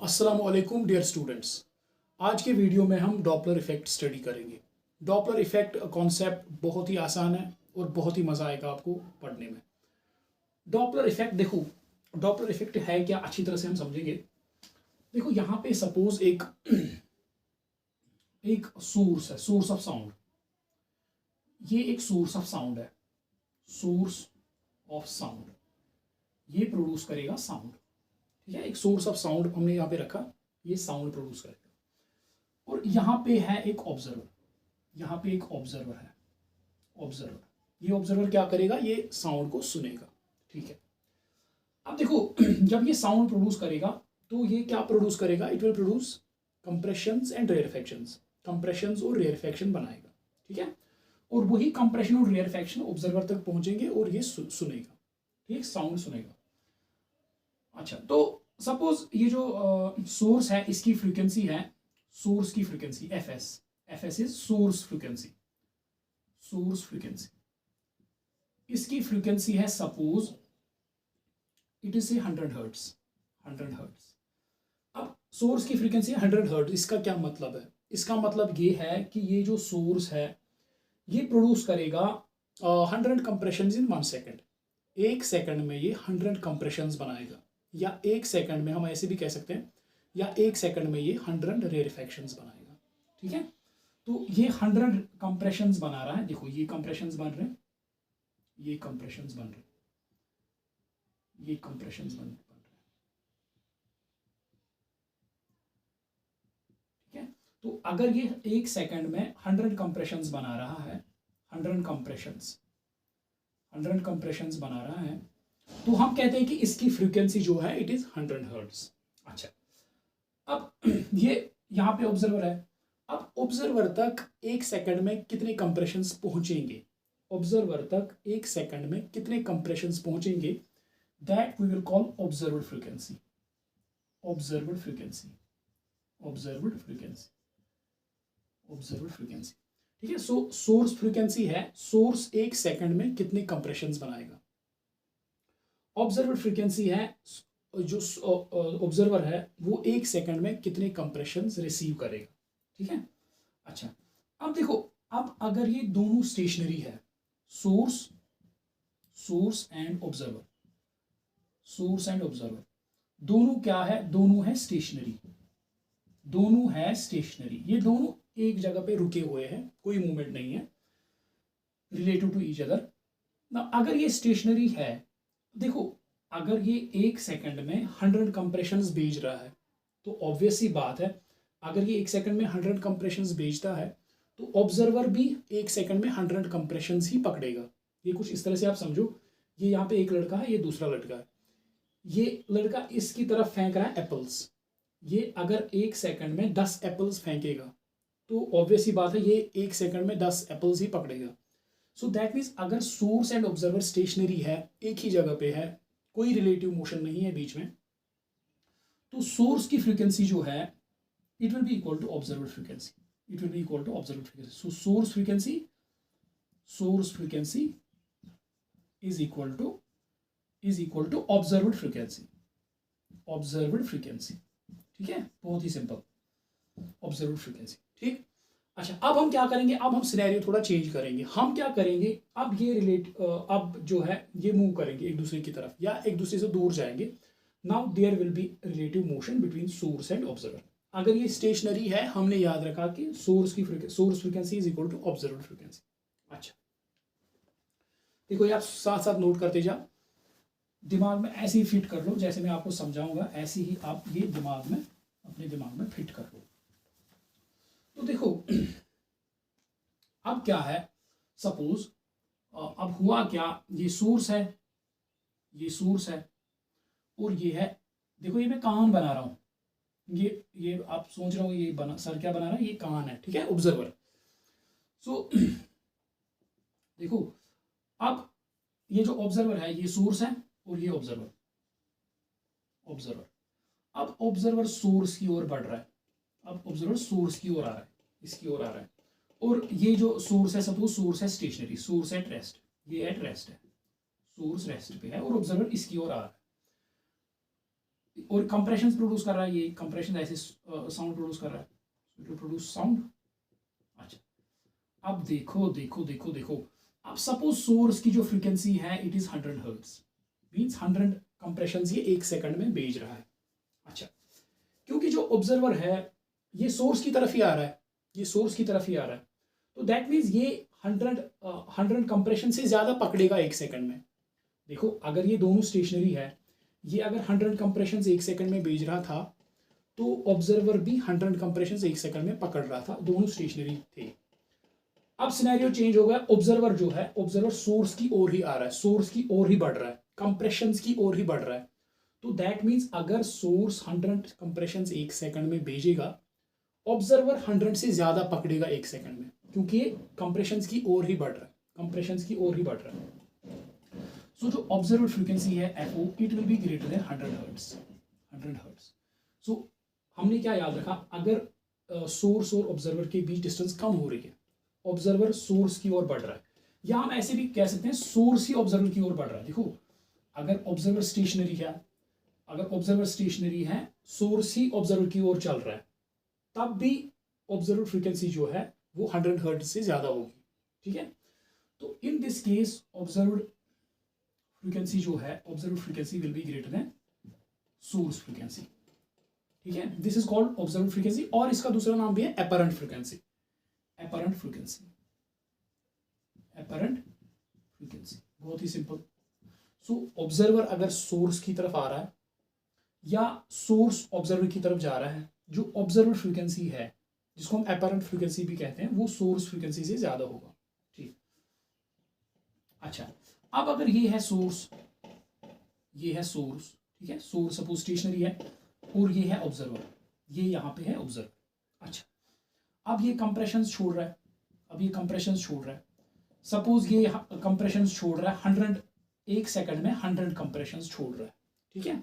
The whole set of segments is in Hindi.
अस्सलामु अलैकुम डियर स्टूडेंट्स। आज के वीडियो में हम डॉपलर इफेक्ट स्टडी करेंगे। डॉपलर इफेक्ट कॉन्सेप्ट बहुत ही आसान है और बहुत ही मज़ा आएगा आपको पढ़ने में। डॉपलर इफेक्ट देखो, डॉपलर इफेक्ट है क्या, अच्छी तरह से हम समझेंगे। देखो यहाँ पे सपोज एक सोर्स है, सोर्स ऑफ साउंड। ये एक सोर्स ऑफ साउंड है, सोर्स ऑफ साउंड। ये प्रोड्यूस करेगा साउंड, ठीक है। एक सोर्स ऑफ साउंड हमने यहाँ पे रखा, ये साउंड प्रोड्यूस करेगा। और यहाँ पे है एक ऑब्जर्वर, यहाँ पे एक ऑब्जर्वर है, ऑब्जर्वर। ये ऑब्जर्वर क्या करेगा, ये साउंड को सुनेगा, ठीक है। अब देखो जब ये साउंड प्रोड्यूस करेगा तो ये क्या प्रोड्यूस करेगा, it will produce compressions and rarefactions. Compressions और रेयरफैक्शन बनाएगा, ठीक है। और वही कंप्रेशन और रेयरफैक्शन ऑब्जर्वर तक पहुंचेंगे और ये सुनेगा, ठीक, साउंड सुनेगा। अच्छा, तो सपोज ये जो सोर्स है, इसकी फ्रीक्वेंसी है, सोर्स की frequency fs, fs is source frequency, source frequency. इसकी फ्रीक्वेंसी है suppose it is 100 hertz, 100 hertz. अब सोर्स की फ्रीक्वेंसी 100 हर्ट्ज, इसका क्या मतलब है? इसका मतलब ये है कि ये जो सोर्स है ये प्रोड्यूस करेगा 100 कंप्रेशंस इन 1 सेकेंड। एक सेकंड में ये 100 कंप्रेशंस बनाएगा, या एक सेकंड में हम ऐसे भी कह सकते हैं, या एक सेकंड में ये 100 रेयरफैक्शंस बनाएगा, ठीक है। तो ये 100 कंप्रेशंस बना रहा है। देखो ये कंप्रेशंस बन रहे हैं, ये कंप्रेशंस बन रहे हैं, ये कंप्रेशंस बन रहे हैं, ठीक है। तो अगर ये एक सेकंड में 100 कंप्रेशंस बना रहा है, 100 कंप्रेशंस, 100 कंप्रेशंस बना रहा है, तो हम कहते हैं कि इसकी फ्रीक्वेंसी जो है इट इज 100 हर्ट्ज। अच्छा, अब ये यहाँ पे ऑब्जर्वर है। अब ऑब्जर्वर तक एक सेकंड में कितने कंप्रेशंस पहुंचेंगे, ऑब्जर्वर तक एक सेकंड में कितने कंप्रेशंस पहुंचेंगे, that we will call observed frequency, observed frequency, observed frequency, observed frequency, ठीक है। सो सोर्स फ्रीक्वेंसी है, सोर्स एक सेकंड में कितने कंप्रेशंस बनाएगा। ऑब्जर्वर फ्रीक्वेंसी है, जो ऑब्जर्वर है वो एक सेकंड में कितने कंप्रेशंस रिसीव करेगा, ठीक है। अच्छा, अब देखो, अब अगर ये दोनों स्टेशनरी है, source, source and observer, source and observer दोनों क्या है, दोनों है स्टेशनरी, दोनों है स्टेशनरी। ये दोनों एक जगह पे रुके हुए हैं, कोई मूवमेंट नहीं है रिलेटिव टू ईच अदर ना। अगर ये स्टेशनरी है, देखो अगर ये एक सेकंड में 100 कंप्रेशंस भेज रहा है, तो ऑब्वियस सी बात है, अगर ये एक सेकंड में 100 कंप्रेशंस भेजता है तो ऑब्जर्वर भी एक सेकंड में 100 कंप्रेशंस ही पकड़ेगा। ये कुछ इस तरह से आप समझो, ये यहाँ पे एक लड़का है, ये दूसरा लड़का है, ये लड़का इसकी तरफ फेंक रहा है एप्पल्स। ये अगर एक सेकंड में 10 एप्पल्स फेंकेगा तो ऑब्वियस ही बात है ये एक सेकंड में 10 एप्पल्स ही पकड़ेगा। सो दैट मीन्स अगर सोर्स एंड ऑब्जर्वर स्टेशनरी है, एक ही जगह पे है, कोई रिलेटिव मोशन नहीं है बीच में, तो सोर्स की फ्रीक्वेंसी जो है it will be equal to observer frequency, it will be equal to observer frequency. So source frequency, source frequency is equal to observer frequency, observer frequency, ठीक है। बहुत ही सिंपल, ऑब्जर्वर फ्रीक्वेंसी, ठीक। अच्छा, अब हम क्या करेंगे, अब हम सिनेरियो थोड़ा चेंज करेंगे। हम क्या करेंगे, अब ये अब जो है ये मूव करेंगे एक दूसरे की तरफ या एक दूसरे से दूर जाएंगे। Now there will be relative motion between source and observer. अगर ये स्टेशनरी है, हमने याद रखा कि source frequency is equal to observer frequency. अच्छा, देखो ये आप साथ साथ नोट करते जाओ, दिमाग में ऐसे ही फिट कर लो, जैसे मैं आपको समझाऊंगा ऐसे ही आप ये दिमाग में, अपने दिमाग में फिट कर लो। तो देखो अब क्या है, सपोज अब हुआ क्या, ये सोर्स है, ये सोर्स है और ये है, देखो ये मैं कान बना रहा हूं, ये आप सोच रहे हो ये बना, सर क्या बना रहा है, ये कान है, ठीक है, ऑब्जर्वर। सो देखो अब ये जो ऑब्जर्वर है ये सोर्स है और ये ऑब्जर्वर, ऑब्जर्वर। अब ऑब्जर्वर सोर्स की ओर बढ़ रहा है, अब ऑब्जर्वर सोर्स की ओर आ रहा है, इसकी ओर आ रहा है। और ये जो सोर्स है, सपोज सोर्स है स्टेशनरी, सोर्स एट रेस्ट, ये एट रेस्ट है, सोर्स रेस्ट पे है और ऑब्जर्वर इसकी ओर आ रहा है। और कंप्रेशन प्रोड्यूस कर रहा है, ये कंप्रेशन ऐसे साउंड प्रोड्यूस कर रहा है, टू प्रोड्यूस साउंड। अच्छा, अब देखो देखो देखो देखो, अब सपोज सोर्स की जो फ्रीक्वेंसी है it is 100 hertz, means 100 compression ये 1 सेकंड में भेज रहा है। अच्छा, क्योंकि जो ऑब्जर्वर है ये सोर्स की तरफ ही आ रहा है, ये सोर्स की तरफ ही आ रहा है, तो दैट मीन्स ये 100 कंप्रेशन से ज़्यादा पकड़ेगा 1 सेकंड में। देखो अगर ये दोनों स्टेशनरी है, ये अगर 100 कंप्रेशन 1 सेकंड में भेज रहा था तो ऑब्जर्वर भी 100 कंप्रेशन 1 सेकंड में पकड़ रहा था, दोनों स्टेशनरी थे। अब सिनेरियो चेंज हो गया, ऑब्जर्वर जो है, ऑब्जर्वर सोर्स की ओर ही आ रहा है, सोर्स की ओर ही बढ़ रहा है, कंप्रेशन की ओर ही बढ़ रहा है। तो दैट मीन्स अगर सोर्स 100 कंप्रेशन 1 सेकंड में भेजेगा, ऑब्जर्वर 100 से ज्यादा पकड़ेगा 1 सेकंड में, क्योंकि ये कंप्रेशन की ओर ही बढ़ रहा है, कंप्रेशन की ओर ही बढ़ रहा है। सो जो ऑब्जर्वर फ्रीक्वेंसी है FO, it will be greater than 100 hertz, 100 hertz. So हमने क्या याद रखा, अगर सोर्स और ऑब्जर्वर के बीच डिस्टेंस कम हो रही है, ऑब्जर्वर सोर्स की ओर बढ़ रहा है, या हम ऐसे भी कह सकते हैं सोर्स ही ऑब्जर्वर की ओर बढ़ रहा है। देखो अगर ऑब्जर्वर स्टेशनरी है, अगर ऑब्जर्वर स्टेशनरी है, सोर्स ही ऑब्जर्वर की ओर चल रहा है, तब भी ऑब्जर्वर फ्रीक्वेंसी जो है वो 100 हर्ट्ज से ज्यादा होगी। ठीक है, तो in this case observe frequency जो है, observe frequency will be greater then source frequency. ठीक है, this is called observe frequency, और इसका दूसरा नाम भी है apparent frequency, apparent frequency, apparent frequency, बहुत ही सिंपल। सो ऑब्जर्वर अगर सोर्स की तरफ आ रहा है या सोर्स ऑब्जर्वर की तरफ जा रहा है, जो ऑब्जर्वर फ्रीक्वेंसी है जिसको हम एपरेंट फ्रीक्वेंसी भी कहते हैं, वो सोर्स फ्रीक्वेंसी से ज्यादा होगा। ठीक, अच्छा, अब अगर ये है सोर्स, ये है सोर्स, ठीक है, सोर्स सपोज स्टेशनरी है, और ये है ऑब्जर्वर, ये यहाँ पे है ऑब्जर्वर। अच्छा, अब ये कंप्रेशन छोड़ रहा है, अब ये कंप्रेशन छोड़ रहा है, सपोज ये कंप्रेशन छोड़ रहा है 100, 1 सेकंड में 100 कंप्रेशन छोड़ रहा है। ठीक है,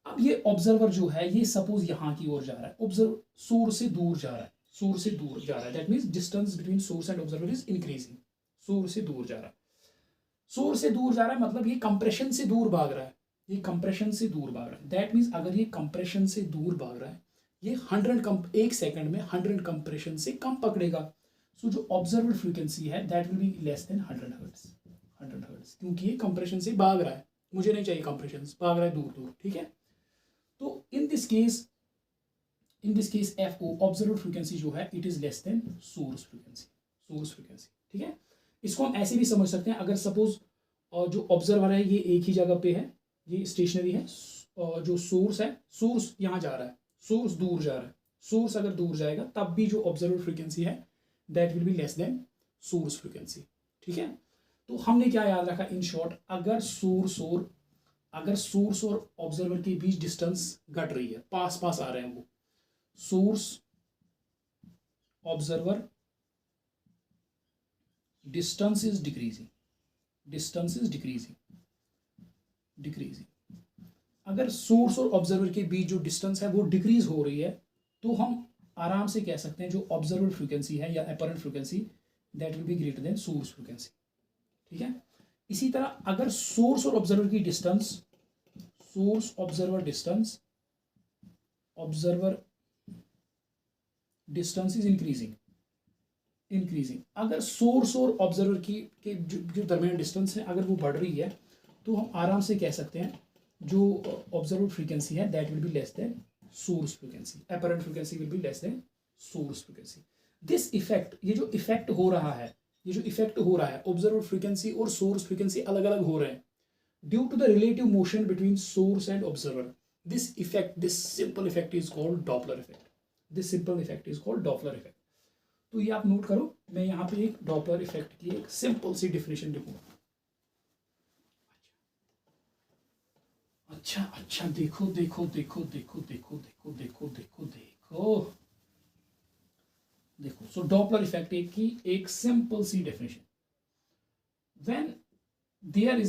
अब ये ऑब्जर्वर जो है ये सपोज यहाँ की ओर जा रहा है, ऑब्जर्व सोर्स से दूर जा रहा है, सोर्स से दूर जा रहा है, that means distance between source and observer is increasing, source से दूर जा रहा है, सोर्स से दूर जा रहा है मतलब ये कंप्रेशन से दूर भाग रहा है, ये कंप्रेशन से दूर भाग रहा है, दैट मींस अगर ये कंप्रेशन से दूर भाग रहा है, ये 1 सेकंड में 100 कंप्रेशन से कम पकड़ेगा। सो जो ऑब्जर्वर फ्रीक्वेंसी है that will be less than 100 hertz, 100 hertz, क्योंकि ये कंप्रेशन से भाग रहा है, मुझे नहीं चाहिए कंप्रेशन, भाग रहा है दूर दूर। ठीक है, तो in this case F O observer frequency जो है it is less than source frequency, source frequency. ठीक है, इसको हम ऐसे भी समझ सकते हैं, अगर सपोज जो ऑब्जर्वर है ये एक ही जगह पे है, ये स्टेशनरी है, जो सोर्स है, सोर्स यहाँ जा रहा है, सोर्स दूर जा रहा है, सोर्स अगर दूर जाएगा तब भी जो ऑब्जर्वर फ्रीक्वेंसी है that will be less than source frequency. ठीक है, तो हमने क्या याद रखा इन शॉर्ट, अगर सोर्स और ऑब्जर्वर के बीच डिस्टेंस घट रही है, पास पास आ रहे हैं वो, source observer distance is decreasing, distance is decreasing, अगर सोर्स और ऑब्जर्वर के बीच जो डिस्टेंस है वो डिक्रीज हो रही है, तो हम आराम से कह सकते हैं जो ऑब्जर्वर फ्रीक्वेंसी है या apparent frequency that will be greater then source frequency. ठीक है, इसी तरह अगर सोर्स और ऑब्जर्वर की distance, source observer distance, observer distance is increasing, अगर सोर्स और ऑब्जर्वर की के जो दरमियान डिस्टेंस है अगर वो बढ़ रही है, तो हम आराम से कह सकते हैं जो ऑब्जर्वर फ्रीक्वेंसी है that will be less than source frequency, apparent frequency will be less than source frequency. This effect, ये जो इफेक्ट हो रहा है, ये जो इफेक्ट हो रहा है, ऑब्जर्वर फ्रीक्वेंसी और सोर्स फ्रीक्वेंसी अलग अलग हो रहे हैं due to the relative motion between source and observer. This effect, this simple effect is called Doppler effect, this simple effect is called Doppler effect. तो ये आप नोट करो, मैं यहाँ पे एक डॉपलर इफेक्ट की एक सिंपल सी डिफिनेशन लिखूंगा। अच्छा अच्छा, देखो देखो देखो देखो देखो देखो देखो देखो देखो देखो, सो डॉपलर इफेक्ट की एक सिंपल सी definition, when there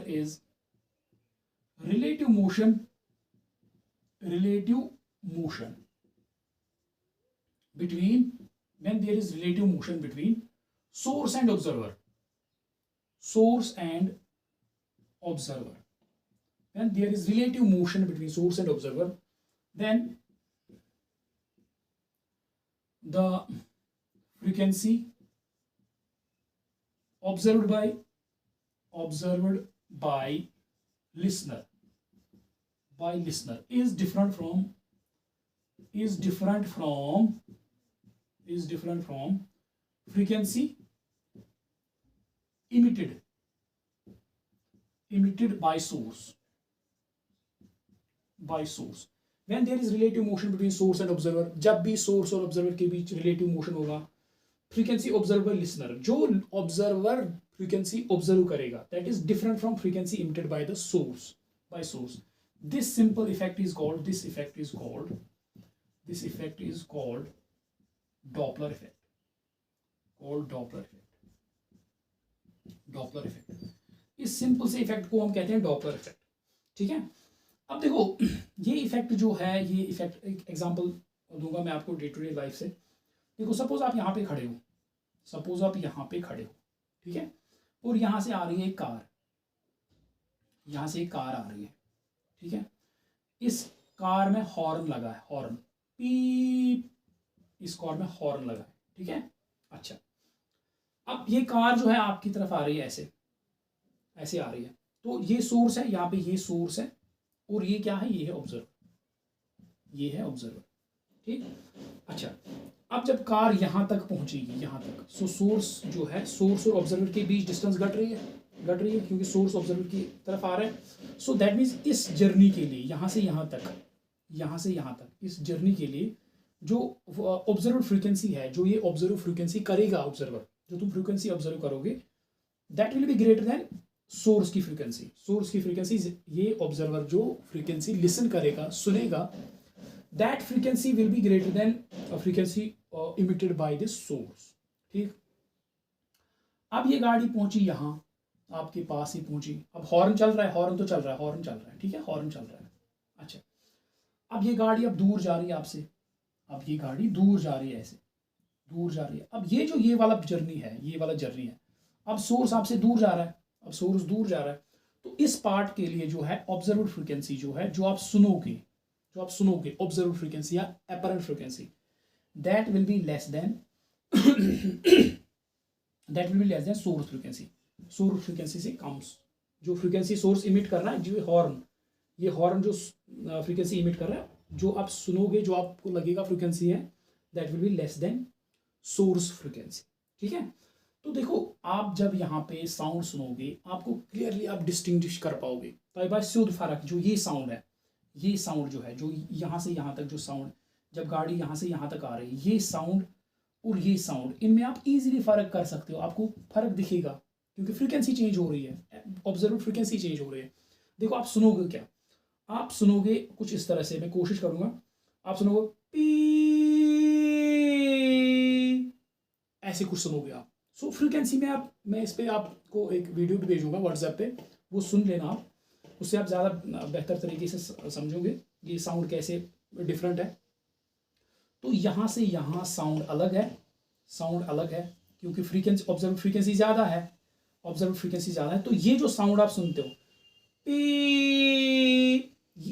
is relative motion between, when there is relative motion between source and observer, when there is relative motion between source and observer, then the frequency observed by listener is different from frequency emitted by source. When there is relative motion between source and observer, जब भी source और observer के बीच relative motion होगा, frequency observed by listener, जो observer frequency observe करेगा, that is different from frequency emitted by the source. This simple effect is called Doppler effect. Doppler effect. इस सिंपल से इफेक्ट को हम कहते हैं डॉपलर इफेक्ट. ठीक है, अब देखो ये इफेक्ट जो है, ये इफेक्ट एक एग्जांपल दूंगा मैं आपको डे टू डे लाइफ से. देखो सपोज आप यहाँ पे खड़े हो, ठीक है, और यहाँ से आ रही है एक कार, आ रही है. ठीक है, इस कार में हॉर्न लगा है, हॉर्न पीप, इस कार में हॉर्न लगा है. ठीक है, अच्छा, अब ये कार जो है आपकी तरफ आ रही है, ऐसे आ रही है. तो ये सोर्स है, यहाँ पे ये सोर्स है, और ये क्या है, ये है ऑब्जर्वर. ठीक, अच्छा, अब जब कार यहाँ तक पहुंचेगी, यहाँ तक, सो सोर्स जो है, सोर्स और ऑब्जर्वर के बीच डिस्टेंस घट रही है क्योंकि सोर्स ऑब्जर्वर की तरफ आ रहा है. सो दैट मीन्स इस जर्नी के लिए, यहाँ से यहाँ तक, इस जर्नी के लिए जो ऑब्जर्वर फ्रीक्वेंसी है, जो ये ऑब्जर्व फ्रीक्वेंसी करेगा ऑब्जर्वर, जो तुम फ्रीक्वेंसी ऑब्जर्व करोगे, that will be greater then source की फ्रीक्वेंसी. ये ऑब्जर्वर जो फ्रीक्वेंसी लिसन करेगा, सुनेगा, that frequency will be greater then frequency emitted by the source. ठीक, अब ये गाड़ी पहुंची यहाँ, आपके पास ही पहुंची. अब हॉर्न चल रहा है, ठीक है, हॉर्न चल रहा है. अच्छा, अब ये गाड़ी अब दूर जा रही है आपसे, अब ये गाड़ी दूर जा रही है, ऐसे दूर जा रही है. अब ये वाला जर्नी है, अब सोर्स आपसे दूर जा रहा है, तो इस पार्ट के लिए जो है ऑब्जर्व्ड फ्रीक्वेंसी जो है, जो आप सुनोगे ऑब्जर्व्ड फ्रीक्वेंसी या apparent frequency, that will be less than source frequency. Source frequency से कम, जो फ्रीक्वेंसी सोर्स इमिट कर रहा है, जो ये हॉर्न जो फ्रीक्वेंसी इमिट कर रहा है, जो आप सुनोगे, जो आपको लगेगा फ्रीक्वेंसी है, that will be less than source frequency. ठीक है, तो देखो आप जब यहाँ पे साउंड सुनोगे, आपको क्लियरली आप डिस्टिंग्विश कर पाओगे. तो भाई शुद्ध फर्क जो ये साउंड है, ये साउंड जो है, जो यहाँ से यहाँ तक जो साउंड, जब गाड़ी यहाँ से यहाँ तक आ रही है, ये साउंड और ये साउंड, इनमें आप इजीली फर्क कर सकते हो. आपको फर्क दिखेगा क्योंकि फ्रीक्वेंसी चेंज हो रही है, ऑब्जर्व फ्रीक्वेंसी चेंज हो रही है. देखो आप सुनोगे क्या, आप सुनोगे कुछ इस तरह से, मैं कोशिश करूंगा, आप सुनोगे पी, ऐसे कुछ सुनोगे आप. सो फ्रीक्वेंसी में मैं इस पे आपको एक वीडियो भी भेजूंगा व्हाट्सएप पे, वो सुन लेना आप, उससे आप ज़्यादा बेहतर तरीके से समझोगे ये साउंड कैसे डिफरेंट है. तो यहाँ से यहाँ साउंड अलग है, क्योंकि फ्रीक्वेंसी ऑब्जर्व फ्रीक्वेंसी ज़्यादा है, तो ये जो साउंड आप सुनते हो पी,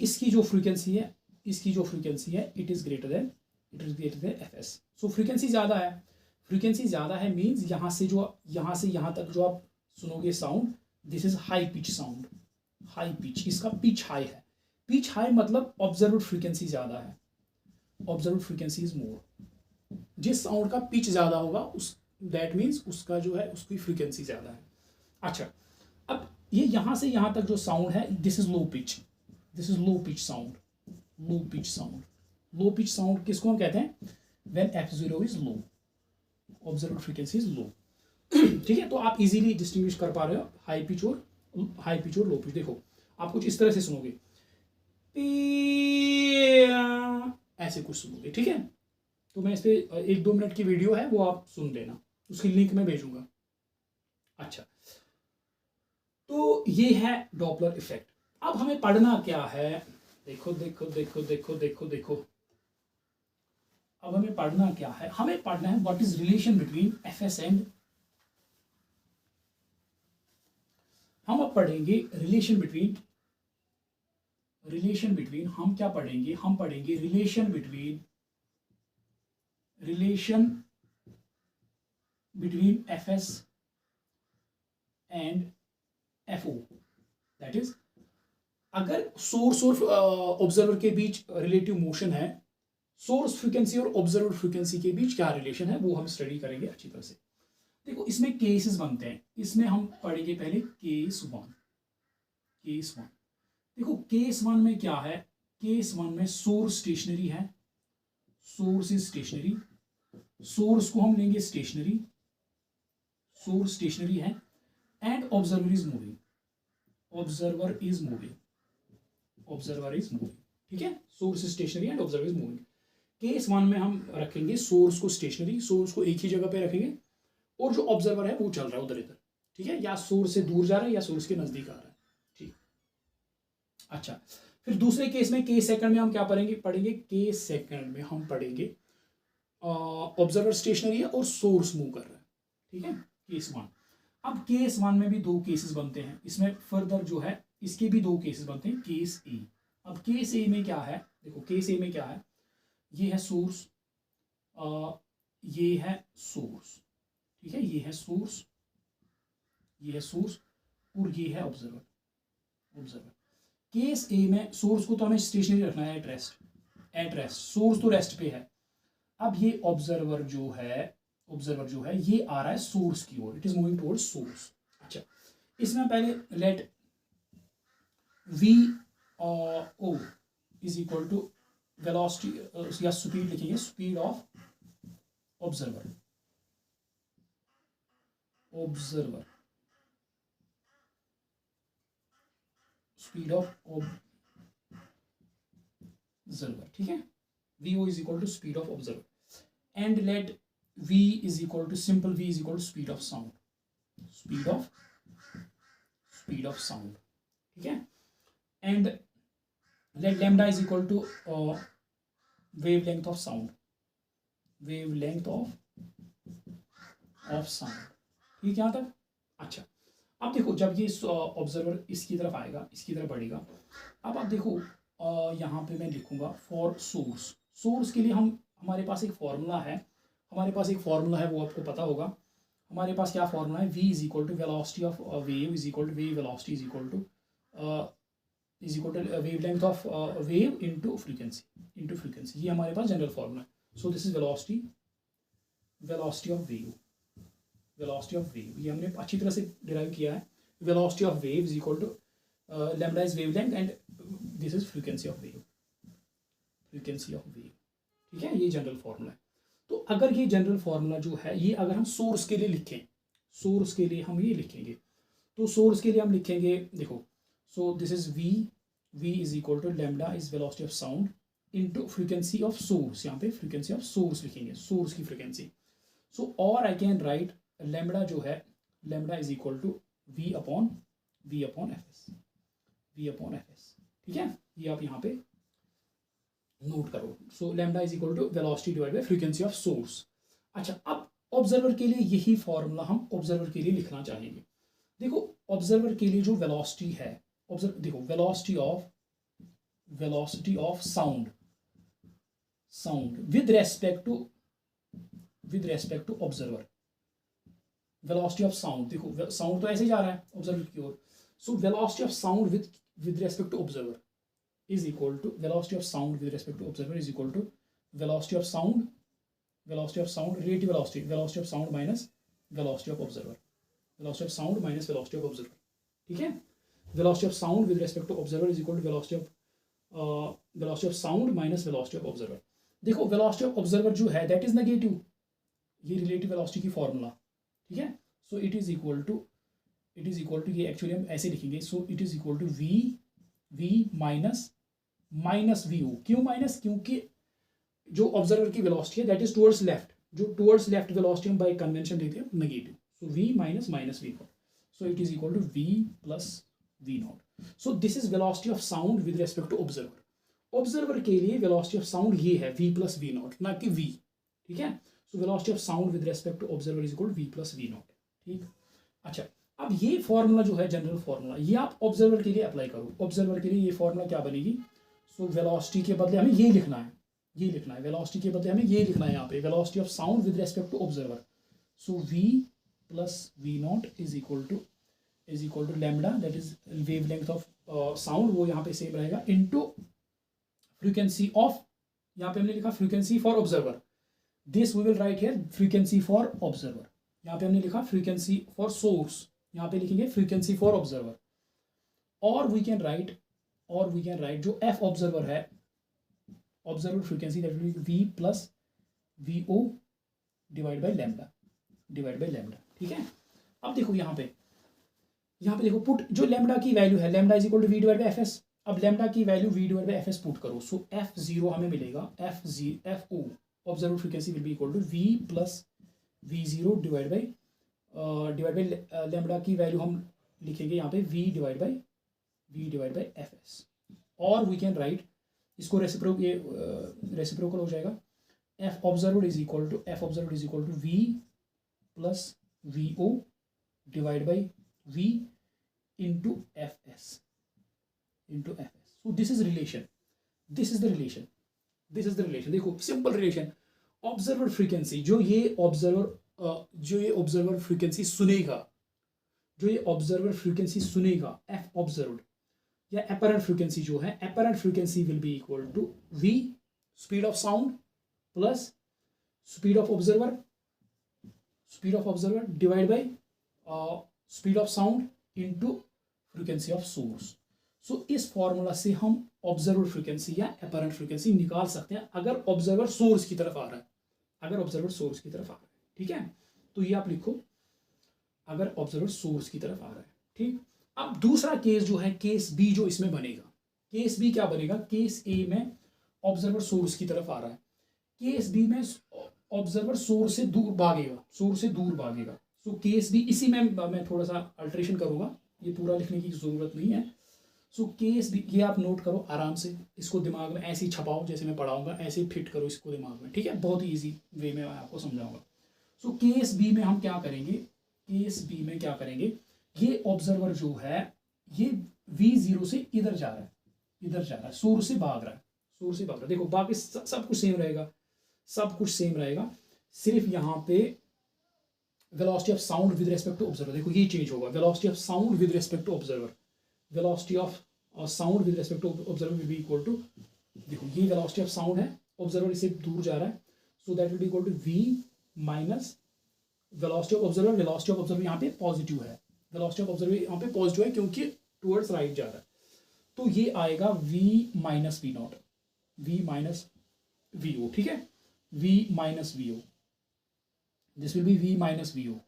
इसकी जो फ्रीक्वेंसी है, it is greater than fs. So frequency ज़्यादा है, मीन्स यहाँ से यहाँ तक जो आप सुनोगे sound, this is high pitch sound, इसका पिच हाई है. पिच हाई मतलब ऑब्जर्व्ड फ्रीक्वेंसी ज़्यादा है, ऑब्जर्व्ड फ्रीक्वेंसी इज मोर. जिस साउंड का पिच ज़्यादा होगा, उस दैट मीन्स उसका जो है, उसकी फ्रीक्वेंसी ज़्यादा है. अच्छा, अब ये यहाँ से यहाँ तक जो साउंड है, this is low pitch sound. Low pitch sound किसको हम कहते हैं, when f0 is low, observed frequency is low. ठीक है, तो आप इजीली डिस्टिंग्विश कर पा रहे हो हाई पिच और लो पिच. देखो आप कुछ इस तरह से सुनोगे, ऐसे कुछ सुनोगे. ठीक है, तो मैं इस पे 1-2 मिनट की वीडियो है, वो आप सुन लेना, उसकी लिंक मैं भेजूंगा. अच्छा, तो ये है डॉपलर इफेक्ट. अब हमें पढ़ना क्या है, देखो. अब हमें पढ़ना क्या है, हमें पढ़ना है what is relation between fs and, हम अब पढ़ेंगे रिलेशन बिटवीन रिलेशन बिटवीन, हम क्या पढ़ेंगे, हम पढ़ेंगे relation between F S and F O. That is, अगर सोर्स और ऑब्जर्वर के बीच रिलेटिव मोशन है, सोर्स फ्रीक्वेंसी और ऑब्जर्वर फ्रीक्वेंसी के बीच क्या रिलेशन है वो हम स्टडी करेंगे अच्छी तरह से। देखो इसमें केसेस बनते हैं, इसमें हम पढ़ेंगे पहले केस वन। देखो केस वन में क्या है, केस वन में सोर्स स्टेशनरी है, सोर्स इज स्टेशनरी, सोर्स को हम लेंगे स्टेशनरी, सोर्स स्टेशनरी है, एंड ऑब्जर्वर इज मूविंग, ठीक है। Source is stationary and observer is moving. Case one में हम रखेंगे सोर्स को स्टेशनरी, सोर्स को एक ही जगह पे रखेंगे, और जो ऑब्जर्वर है वो चल रहा है उधर इधर, ठीक है, या सोर्स से दूर जा रहा है या सोर्स के नजदीक आ रहा है, ठीक। अच्छा, फिर दूसरे केस में, केस सेकंड में हम क्या पढ़ेंगे, केस सेकंड में हम पढ़ेंगे ऑब्जर्वर स्टेशनरी है और सोर्स मूव कर रहा है, ठीक है, केस वन। अब केस वन में भी दो केसेस बनते हैं, इसमें फर्दर जो है इसके भी दो केसेस बनते हैं, केस ए। अब केस ए में क्या है, देखो केस ए में क्या है, ये है सोर्स, ये है सोर्स, ठीक है, ये है सोर्स, और ये है ऑब्जर्वर। केस ए में सोर्स को तो हमें स्टेशनरी रखना है, एट रेस्ट, सोर्स तो रेस्ट पे है। अब ये ऑब्जर्वर जो है ये आ रहा है सोर्स की ओर, it is moving towards source. अच्छा, इसमें पहले let V O is equal to velocity या स्पीड लिखेंगे, speed of observer, speed of observer, ठीक है, V O is equal to speed of observer, and let v is equal to, simple v is equal to speed of sound, ठीक है, and let lambda is equal to wavelength of sound, ठीक है यहाँ तक। अच्छा, अब देखो जब ये ऑब्जर्वर इसकी तरफ आएगा, इसकी तरफ बढ़ेगा, अब आप देखो यहाँ पे मैं लिखूंगा फॉर सोर्स के लिए हमारे पास एक फॉर्मूला है, वो आपको पता होगा। हमारे पास क्या फॉर्मूला है, v is equal to velocity of wave is equal to wave velocity is equal to wavelength of wave into frequency, ये हमारे पास जनरल फॉर्मूला है। So this is velocity of wave, ये हमने अच्छी तरह से डिराइव किया है। Velocity of wave is equal to lambda is wavelength and this is frequency of wave, ठीक है, ये जनरल फॉर्मूला है। तो अगर ये जनरल फॉर्मूला जो है ये अगर हम सोर्स के लिए लिखें, सोर्स के लिए हम ये लिखेंगे, तो सोर्स के लिए हम लिखेंगे, देखो, so this is v is equal to lambda is velocity of sound into frequency of source, यहाँ पे फ्रीक्वेंसी ऑफ सोर्स लिखेंगे, सोर्स की फ्रीक्वेंसी। सो और आई कैन राइट लैम्डा जो है, lambda is equal to v upon F, ठीक है, ये आप यहाँ पे नोट करो। So lambda is equal to velocity divide by frequency of source. अच्छा, अब ऑब्जर्वर के लिए यही फॉर्मूला हम ऑब्जर्वर के लिए लिखना चाहेंगे। देखो ऑब्जर्वर के लिए जो वेलोसिटी है, देखो velocity of sound with respect to observer, velocity of sound, देखो साउंड तो ऐसे जा रहा है ऑब्जर्वर की ओर, so velocity of sound with respect to observer is equal to velocity of sound with respect to observer is equal to velocity of sound relative velocity of sound minus velocity of observer, ठीक है। velocity of sound with respect to observer is equal to velocity of sound minus velocity of observer। देखो velocity of observer जो है that is negative, ये relative velocity की फॉर्मूला, ठीक है। so it is equal to ये एक्चुअली हम ऐसे लिखेंगे, so it is equal to v minus we O. क्यों माइनस, क्योंकि जो ऑब्जर्वर की वेलोसिटी है दैट इज टुवर्ड्स लेफ्ट, जो टुवर्ड्स लेफ्ट वेलोसिटी हम बाय कन्वेंशन देते हैं negative, so v minus V naught, so it is equal to v plus V naught. So this is velocity of sound with respect to observer के लिए वेलोसिटी ऑफ साउंड ये है v प्लस वी नॉट, ना कि v, ठीक है। So velocity of sound with respect to observer is equal to v plus V naught, ठीक। अच्छा, अब ये फॉर्मूला जो है जनरल फॉर्मूला, ये आप ऑब्जर्वर के लिए अप्लाई करो। ऑब्जर्वर के लिए ये फॉर्मूला क्या बनेगी? सो वेलोसिटी के बदले हमें ये लिखना है, ये लिखना है वेलोसिटी के बदले हमें ये लिखना है यहाँ पे, velocity of sound with respect to observer. So v plus V naught is equal to lambda, that is wavelength of sound, वो यहाँ पे सेम रहेगा, इनटू फ्रीक्वेंसी ऑफ, यहाँ पे हमने लिखा frequency for observer, this we will write here frequency for observer. यहाँ पे हमने लिखा फ्रीक्वेंसी फॉर सोर्स, यहाँ पे लिखेंगे फ्रीक्वेंसी फॉर ऑब्जर्वर। और वी कैन राइट जो एफ ऑब्जर्वर है, observer frequency, that will be v plus V O divide by lambda, ठीक है। अब देखो यहाँ पे देखो पुट जो लैम्डा की वैल्यू है, lambda is equal to V divide by F S. अब लैम्डा की value V divide by F S put करो, सो एफ जीरो हमें मिलेगा, F O observer frequency will be equal to V plus V zero divide by lambda की वैल्यू हम लिखेंगे यहाँ पे V divide by F S. और वी कैन राइट इसको रेसिप्रोकल हो जाएगा, F observer is equal to V plus V O divide by we into F S. So this is relation, this is the relation. देखो सिंपल रिलेशन, ऑब्जर्वर फ्रीक्वेंसी, जो ये ऑब्जर्वर फ्रीक्वेंसी सुनेगा, एफ ऑब्जर्व्ड या अपरेंट फ्रीक्वेंसी जो है, apparent frequency will be equal to we speed of sound plus speed of observer divide by speed of sound into frequency of source. So इस फॉर्मूला से हम ऑब्जर्वर फ्रीक्वेंसी या अपरेंट फ्रीक्वेंसी निकाल सकते हैं अगर ऑब्जर्वर सोर्स की तरफ आ रहा है, ठीक है। तो ये आप लिखो, अगर ऑब्जर्वर सोर्स की तरफ आ रहा है, ठीक। अब दूसरा केस जो है, केस बी जो इसमें बनेगा, केस बी क्या बनेगा? केस ए में ऑब्जर्वर सोर्स की तरफ आ रहा है, केस बी में ऑब्जर्वर सोर्स से दूर भागेगा। सो केस बी, इसी में मैं थोड़ा सा अल्ट्रेशन करूंगा, ये पूरा लिखने की जरूरत नहीं है। सो केस बी, ये आप नोट करो आराम से, इसको दिमाग में ऐसे ही छपाओ, जैसे मैं पढ़ाऊंगा ऐसे ही फिट करो इसको दिमाग में, ठीक है। बहुत ही ईजी वे में मैं आपको समझाऊंगा। सो केस बी में हम क्या करेंगे, ये ऑब्जर्वर जो है ये V0 से इधर जा रहा है, सोर्स से भाग रहा है। देखो बाकी सब कुछ सेम रहेगा, सिर्फ यहाँ पे velocity of sound with respect to observer, देखो ये चेंज होगा, velocity of sound with respect to observer, will be equal to, देखो ये वेलोसिटी ऑफ साउंड है, ऑब्जर्वर इससे दूर जा रहा है, so that will be equal to V minus velocity of observer यहाँ पे पॉजिटिव है, क्योंकि टुवर्ड्स राइट जा रहा है, तो ये आएगा V minus V naught, V minus we O, ठीक है, V minus we O, this will be V minus we O,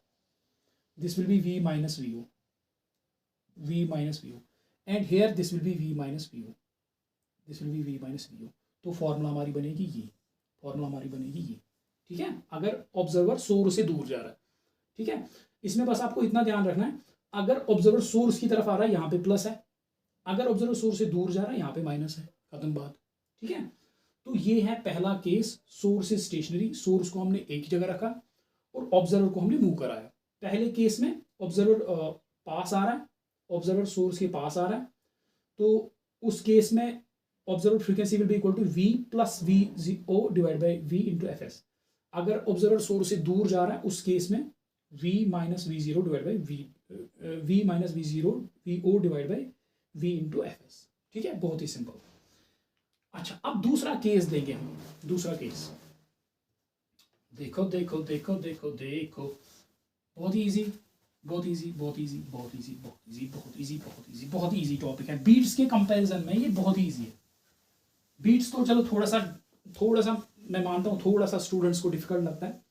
and here this will be V minus we O, तो फॉर्मूला हमारी बनेगी ये, ठीक है, अगर ऑब्जर्वर सोर्स से दूर जा रहा है, ठीक है। इसमें बस आपको इतना ध्यान रखना है, अगर ऑब्जर्वर सोर्स की तरफ आ रहा है यहाँ पे प्लस है, अगर ऑब्जर्वर सोर्स से दूर जा रहा है यहाँ पे माइनस है, खत्म बात, ठीक है। तो ये है पहला case, source is stationary, source को हमने एक ही जगह रखा और ऑब्जर्वर को हमने मूव कराया। पहले केस में ऑब्जर्वर पास आ रहा है, ऑब्जर्वर सोर्स के पास आ रहा है, तो उस केस में observer frequency will be equal to V plus V0 divide by V into F S. अगर ऑब्जर्वर सोर्स से दूर जा रहा है उस केस में V minus V0 divide by V minus VO divide by V into F S, ठीक है, बहुत ही सिंपल। अच्छा, अब दूसरा केस देंगे हम, दूसरा केस देखो, बहुत ही इजी टॉपिक है, बीट्स के कंपैरिजन में ये बहुत ही इजी है। बीट्स तो चलो थोड़ा सा मैं मानता हूँ थोड़ा सा स्टूडेंट्स को डिफिकल्ट लगता है,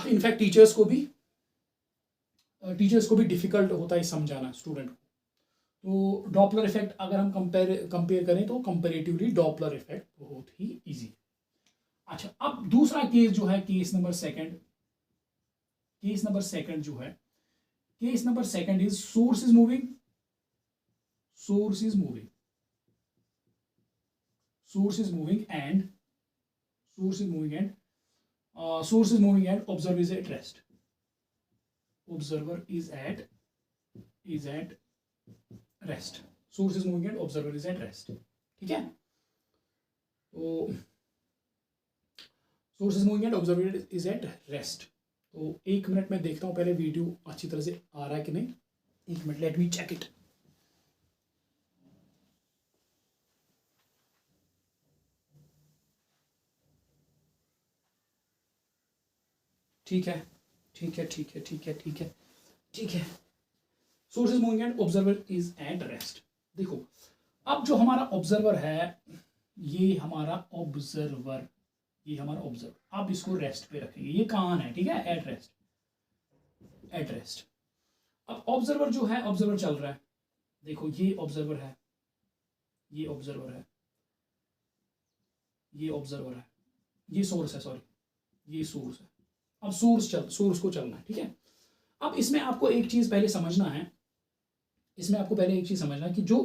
इनफैक्ट टीचर्स को भी डिफिकल्ट होता है समझाना स्टूडेंट को। तो डॉपलर इफेक्ट अगर हम कंपेयर करें तो कंपेरेटिवली डॉपलर इफेक्ट बहुत ही इजी है। अच्छा, अब दूसरा केस जो है, case number second is source is moving and observer is at rest. Observer is at rest, source is moving and observer is at rest, ठीक है। तो source is moving and observer is at rest. तो 1 मिनट में देखता हूँ पहले वीडियो अच्छी तरह से आ रहा है कि नहीं। 1 minute, let me check it. ठीक है, ठीक है, ठीक है, ठीक है, ठीक है, ठीक है। Source is moving and observer is at rest. देखो अब जो हमारा ऑब्जर्वर है, ये हमारा ऑब्जर्वर, ये हमारा ऑब्जर्वर, अब इसको रेस्ट पे रखेंगे। ये कहाँ है, ठीक है, एट रेस्ट, एट रेस्ट। अब ऑब्जर्वर जो है, ऑब्जर्वर चल रहा है। देखो ये ऑब्जर्वर है, ये ऑब्जर्वर है, ये ऑब्जर्वर है, ये सोर्स है, सॉरी ये सोर्स है। अब सोर्स को चलना है, ठीक है। अब इसमें आपको एक चीज पहले समझना है, इसमें आपको पहले एक चीज समझना है कि जो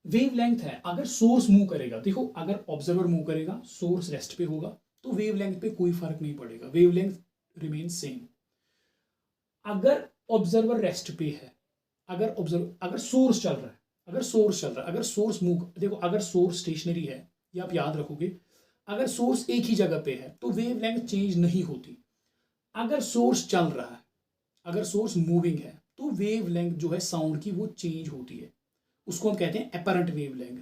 वेवलेंथ है, अगर सोर्स मूव करेगा, देखो अगर ऑब्जर्वर मूव करेगा, सोर्स रेस्ट पे होगा, तो वेवलेंथ पे कोई फर्क नहीं पड़ेगा, वेवलेंथ रिमेन सेम। अगर ऑब्जर्वर रेस्ट पे है, अगर सोर्स चल रहा है, अगर सोर्स मूव, देखो अगर सोर्स स्टेशनरी है, ये आप याद रखोगे, अगर सोर्स एक ही जगह पे है तो वेवलेंथ चेंज नहीं होती। अगर सोर्स चल रहा है, अगर सोर्स मूविंग है, तो वेवलेंथ जो है साउंड की वो चेंज होती है। उसको हम कहते हैं एपरेंट वेवलेंथ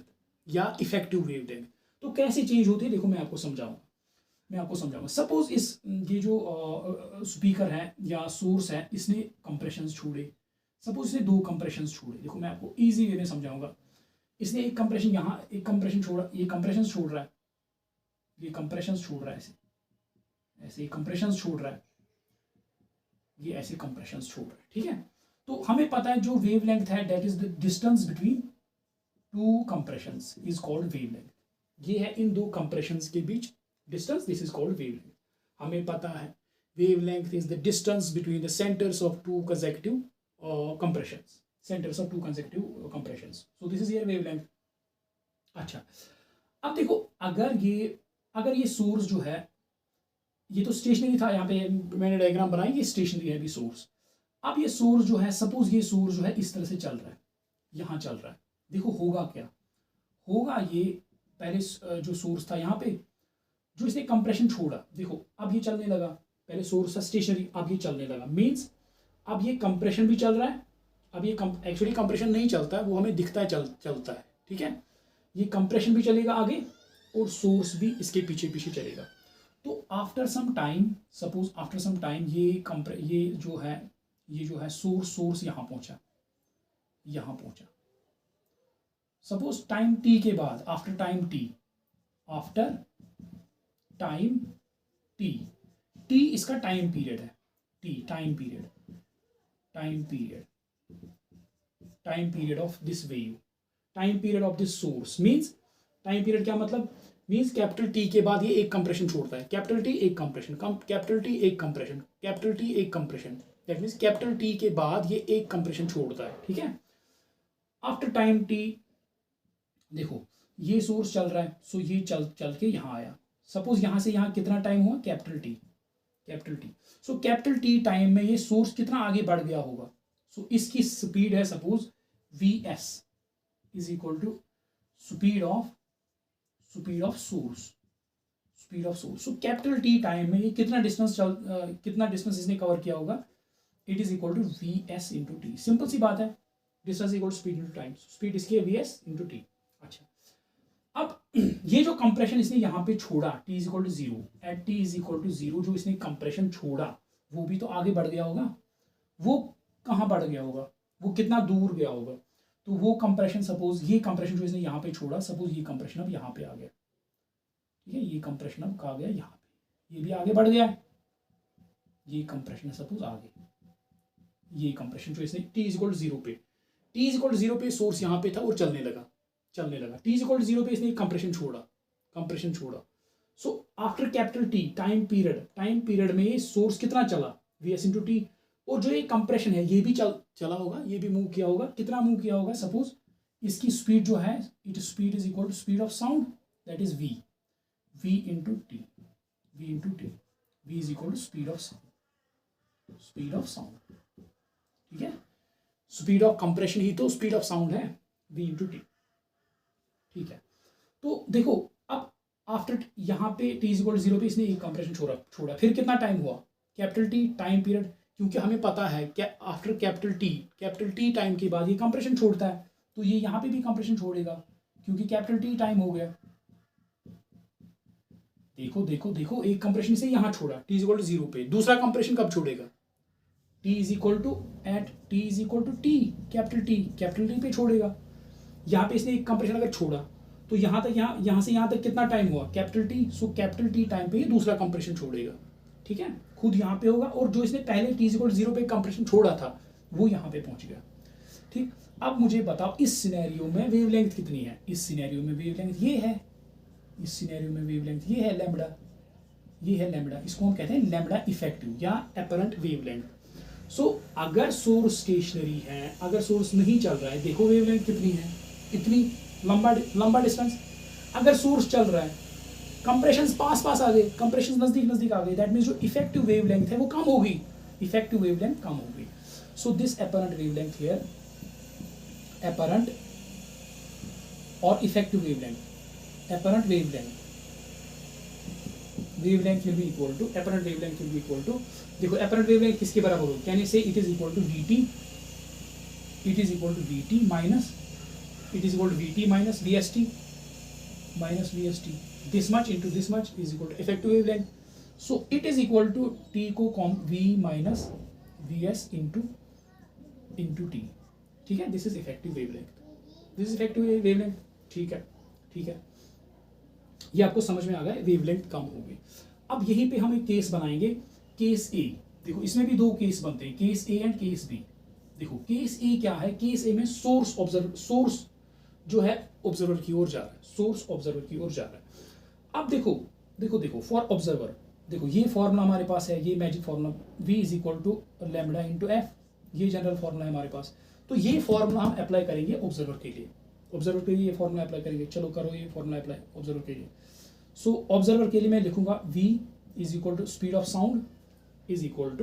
या इफेक्टिव वेवलेंथ। तो कैसे चेंज होती है, देखो मैं आपको समझाऊंगा। सपोज ये जो स्पीकर है या सोर्स है, इसने कंप्रेशंस छोड़े, सपोज इसने 2 कंप्रेशंस छोड़े। देखो मैं आपको इजी वे में समझाऊंगा। इसने एक कंप्रेशन यहाँ, एक कंप्रेशन छोड़ा, ये कंप्रेशन छोड़ रहा है, ये कंप्रेशन छोड़ रहा है, ऐसे ऐसे कंप्रेशन छोड़ रहा है, ये ऐसे कंप्रेशन छोड़ रहा है, ठीक है। तो हमें पता है जो वेवलेंथ है, that is the distance between 2 compressions is called wavelength. ये है इन 2 कंप्रेशंस के बीच distance, this is called wavelength. हमें पता है wavelength is the distance between the centres of 2 consecutive compressions, centers of 2 consecutive compressions, so this is your wavelength। अच्छा, अब देखो अगर ये सोर्स जो है, ये तो स्टेशनरी था, यहाँ पे मैंने डायग्राम बनाई, ये स्टेशनरी है अभी सोर्स। अब ये सोर्स जो है, सपोज ये सोर्स जो है इस तरह से चल रहा है, यहाँ चल रहा है। देखो होगा क्या, होगा ये पहले जो सोर्स था यहाँ पे, जो इसने कंप्रेशन छोड़ा, देखो अब ये चलने लगा। पहले सोर्स था स्टेशनरी, अब ये चलने लगा, मीन्स अब ये कंप्रेशन भी चल रहा है। अब ये एक्चुअली कंप्रेशन नहीं चलता है, वो हमें दिखता है चलता है, ठीक है। ये कंप्रेशन भी चलेगा आगे और सोर्स भी इसके पीछे पीछे चलेगा। तो after some time, suppose after some time ये जो है सोर्स यहाँ पहुंचा, सपोज टाइम टी के बाद, आफ्टर टाइम टी इसका टाइम पीरियड है, time period of this wave, time period of this source, means time period क्या मतलब, मीन्स कैपिटल टी के बाद ये एक कंप्रेशन छोड़ता है, कैपिटल टी एक कंप्रेशन, कैपिटल टी एक कंप्रेशन, कैपिटल टी एक compression, that means capital T के बाद ये एक कंप्रेशन छोड़ता है, ठीक है। आफ्टर टाइम टी, देखो ये सोर्स चल रहा है, सो ये चल के यहाँ आया। सपोज यहाँ से यहाँ कितना टाइम हुआ, कैपिटल टी। सो कैपिटल टी टाइम में ये सोर्स कितना आगे बढ़ गया होगा। सो इसकी स्पीड है suppose Vs is equal to speed of source, so capital T time में ये कितना डिस्टेंस इसने कवर किया होगा, it is equal to Vs into T. Simple सी बात है, distance equal to speed into time, speed इसकी है Vs इंटू टी। अच्छा, अब ये जो कंप्रेशन इसने यहाँ पे छोड़ा, t is equal to 0, at t is equal to 0, जो इसने कंप्रेशन छोड़ा वो भी तो आगे बढ़ गया होगा। वो कहाँ बढ़ गया होगा, वो कितना दूर गया होगा। तो वो कंप्रेशन, सपोज ये कंप्रेशन जो इसने यहाँ पे छोड़ा, सपोज ये कंप्रेशन अब यहाँ पे आ गया, ठीक है। ये कंप्रेशन अब कहाँ गया, यहाँ पे, ये भी आगे बढ़ गया। ये कंप्रेशन सपोज आगे, ये कंप्रेशन जो इसने t इज इक्वल टू 0 पे सोर्स यहाँ पे था और चलने लगा। t इज इक्वल टू 0 पे इसने कंप्रेशन छोड़ा। So after capital T time period में ये सोर्स कितना चला, Vs इंटू टी, और जो ये कंप्रेशन है ये भी चला होगा, ये भी मूव किया होगा। कितना मूव किया होगा, सपोज इसकी स्पीड जो है, it speed is equal to speed of sound, that is v into T, v is equal to speed of sound. ठीक है, स्पीड ऑफ कंप्रेशन ही तो स्पीड ऑफ साउंड है, v इंटू टी। ठीक है, तो देखो अब आफ्टर यहाँ पे t इज इक्वल 0 पे इसने एक कंप्रेशन छोड़ा, फिर कितना टाइम हुआ, कैपिटल टी टाइम पीरियड, क्योंकि हमें पता है कि आफ्टर कैपिटल टी टाइम के बाद ये कंप्रेशन छोड़ता है, तो ये यहाँ पे भी कंप्रेशन छोड़ेगा क्योंकि कैपिटल टी टाइम हो गया। देखो देखो देखो, एक कंप्रेशन से यहाँ छोड़ा t इज इक्वल टू 0 पे, दूसरा कंप्रेशन कब छोड़ेगा, t is equal to T capital T पे छोड़ेगा। यहाँ पे इसने एक कंप्रेशन अगर छोड़ा तो यहाँ तक यहाँ से यहाँ तक कितना टाइम हुआ, कैपिटल टी, सो कैपिटल टी टाइम पे ये दूसरा कंप्रेशन छोड़ेगा। ठीक है, खुद यहाँ पे होगा, और जो इसने पहले t इज इक्वल टू 0 पे कंप्रेशन छोड़ा था वो यहाँ पे पहुंच गया। ठीक, अब मुझे बताओ इस सिनेरियो में वेवलेंथ कितनी है, इस सिनेरियो में वेवलेंथ ये है, इस सिनेरियो में वेवलेंथ ये है लैम्बडा, ये है लैम्बडा, इसको हम कहते हैं लैम्बडा इफेक्टिव या अपरेंट वेवलेंथ। सो अगर सोर्स स्टेशनरी है, अगर सोर्स नहीं चल रहा है, देखो वेवलेंथ कितनी है, इतनी लंबा डिस्टेंस। अगर सोर्स चल रहा है, कंप्रेशंस पास आ गए, कंप्रेशंस नजदीक आ गए, दैट मीन्स जो इफेक्टिव वेवलेंथ है वो कम होगी, इफेक्टिव वेवलेंथ कम होगी। So this apparent wavelength here, apparent और effective wavelength, apparent wavelength will be equal to, apparent wavelength will be equal to, देखो apparent wavelength किसके बराबर होगी, कैन यू से it is equal to vt, it is equal to vt minus, it is equal to vt minus vst, this much into this much is equal to effective wavelength. So it is equal to t को v minus vs into t। ठीक है, this is effective wavelength, ठीक है, ये आपको समझ में आ गया, वेवलेंथ कम हो गई। अब यहीं पे हम एक केस बनाएंगे, केस ए। देखो इसमें भी दो केस बनते हैं, case A and case B. देखो केस ए क्या है, केस ए में सोर्स जो है ऑब्जर्वर की ओर जा रहा है, सोर्स ऑब्जर्वर की ओर जा रहा है। अब देखो फॉर ऑब्जर्वर, देखो ये फॉर्मूला हमारे पास है, ये magic formula v is equal to lambda into F, ये जनरल फॉर्मूला है हमारे पास। तो ये फॉर्मूला हम अप्लाई करेंगे ऑब्जर्वर के लिए, ऑब्जर्वर के लिए ये फॉर्मूला अप्लाई करेंगे। चलो करो ये फॉर्मूला अप्लाई ऑब्जर्वर के लिए। सो ऑब्जर्वर के लिए मैं लिखूंगा v is equal to speed of sound is equal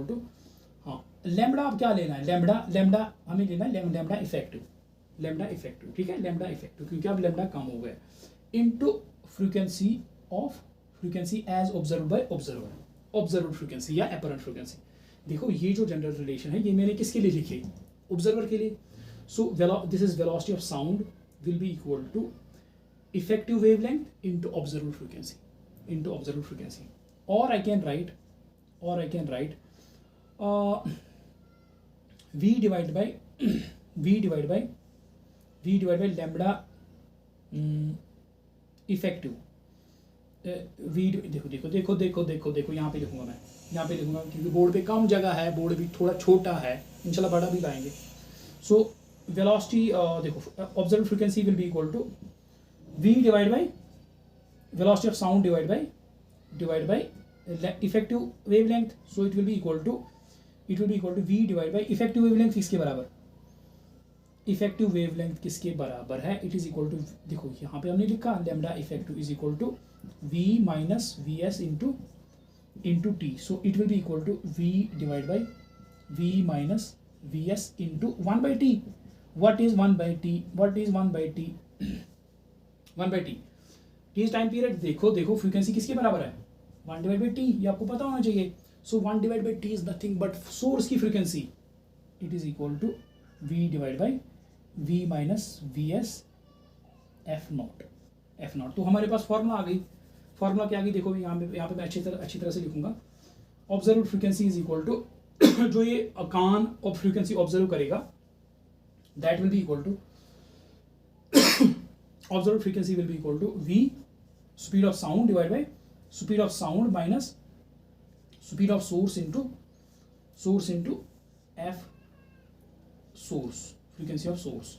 to हाँ लैम्बडा। अब क्या लेना है, लैम्बडा हमें लेना है लैम्बडा इफेक्टिव, ठीक है, लैम्बडा इफेक्टिव, क्योंकि अब लैम्बडा कम हो गया, into frequency as observe by observer frequency या अपरेंट फ्रीक्वेंसी। देखो ये जो जनरल रिलेशन है ये मैंने किसके लिए लिखी, ऑब्जर्वर के लिए। So this is velocity of sound will be equal to effective wavelength into observable frequency, or I can write v divided by lambda effective देखो यहाँ पे लिखूंगा मैं, क्योंकि बोर्ड पे कम जगह है, बोर्ड भी थोड़ा छोटा है, इंशाल्लाह बड़ा भी लाएंगे। सो velocity देखो observed frequency will be equal to v divided by velocity of sound divided by effective wavelength. So it will be equal to v divided by effective wavelength किसके बराबर, effective wavelength किसके बराबर है, it is equal to, देखो यहाँ पे हमने लिखा lambda effective is equal to v minus vs into t. So it will be equal to v divided by v minus vs into 1 by t. What is 1 by t? 1 by t is time period. देखो फ्रीक्वेंसी किसके बराबर है, 1 डिवाइड बाई टी, ये आपको पता होना चाहिए। So 1 divide by T is nothing but source की frequency, it is equal to v divide by v minus vs f naught. तो हमारे पास फॉर्मूला आ गई, फॉर्मूला क्या आ गई, देखो यहाँ पे मैं अच्छी तरह से लिखूंगा, observe frequency is equal to जो ये कान और फ्रीक्वेंसी ऑब्जर्व करेगा that will be equal to observed frequency will be equal to v speed of sound divided by speed of sound minus speed of source into f source, frequency of source।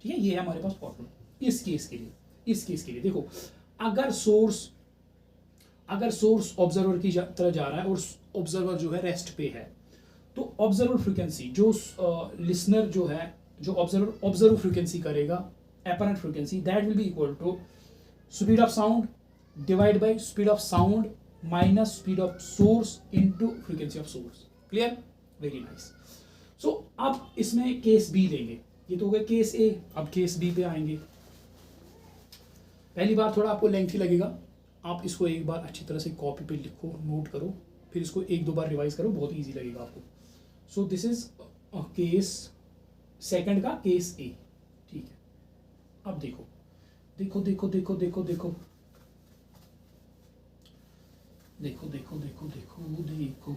ठीक है, ये है हमारे पास फॉर्मूला इस केस के लिए। देखो अगर सोर्स ऑब्जर्वर की तरह जा रहा है और ऑब्जर्वर जो है रेस्ट पे है, तो ऑब्जर्वर फ्रीक्वेंसी जो लिसनर जो है, जो ऑब्जर्व फ्रीक्वेंसी करेगा apparent frequency, that will be equal to speed of sound divide by speed of sound minus speed of source into frequency of source. Clear, very nice. So अब इसमें केस बी लेंगे, ये तो हो गया केस ए। अब केस बी पे आएंगे। पहली बार थोड़ा आपको लेंथी लगेगा, आप इसको एक बार अच्छी तरह से कॉपी पे लिखो, नोट करो, फिर इसको एक दो बार रिवाइज करो, बहुत इजी लगेगा आपको। सो दिस इज केस सेकंड का केस ए, ठीक है। अब देखो देखो देखो देखो देखो देखो देखो देखो देखो देखो देखो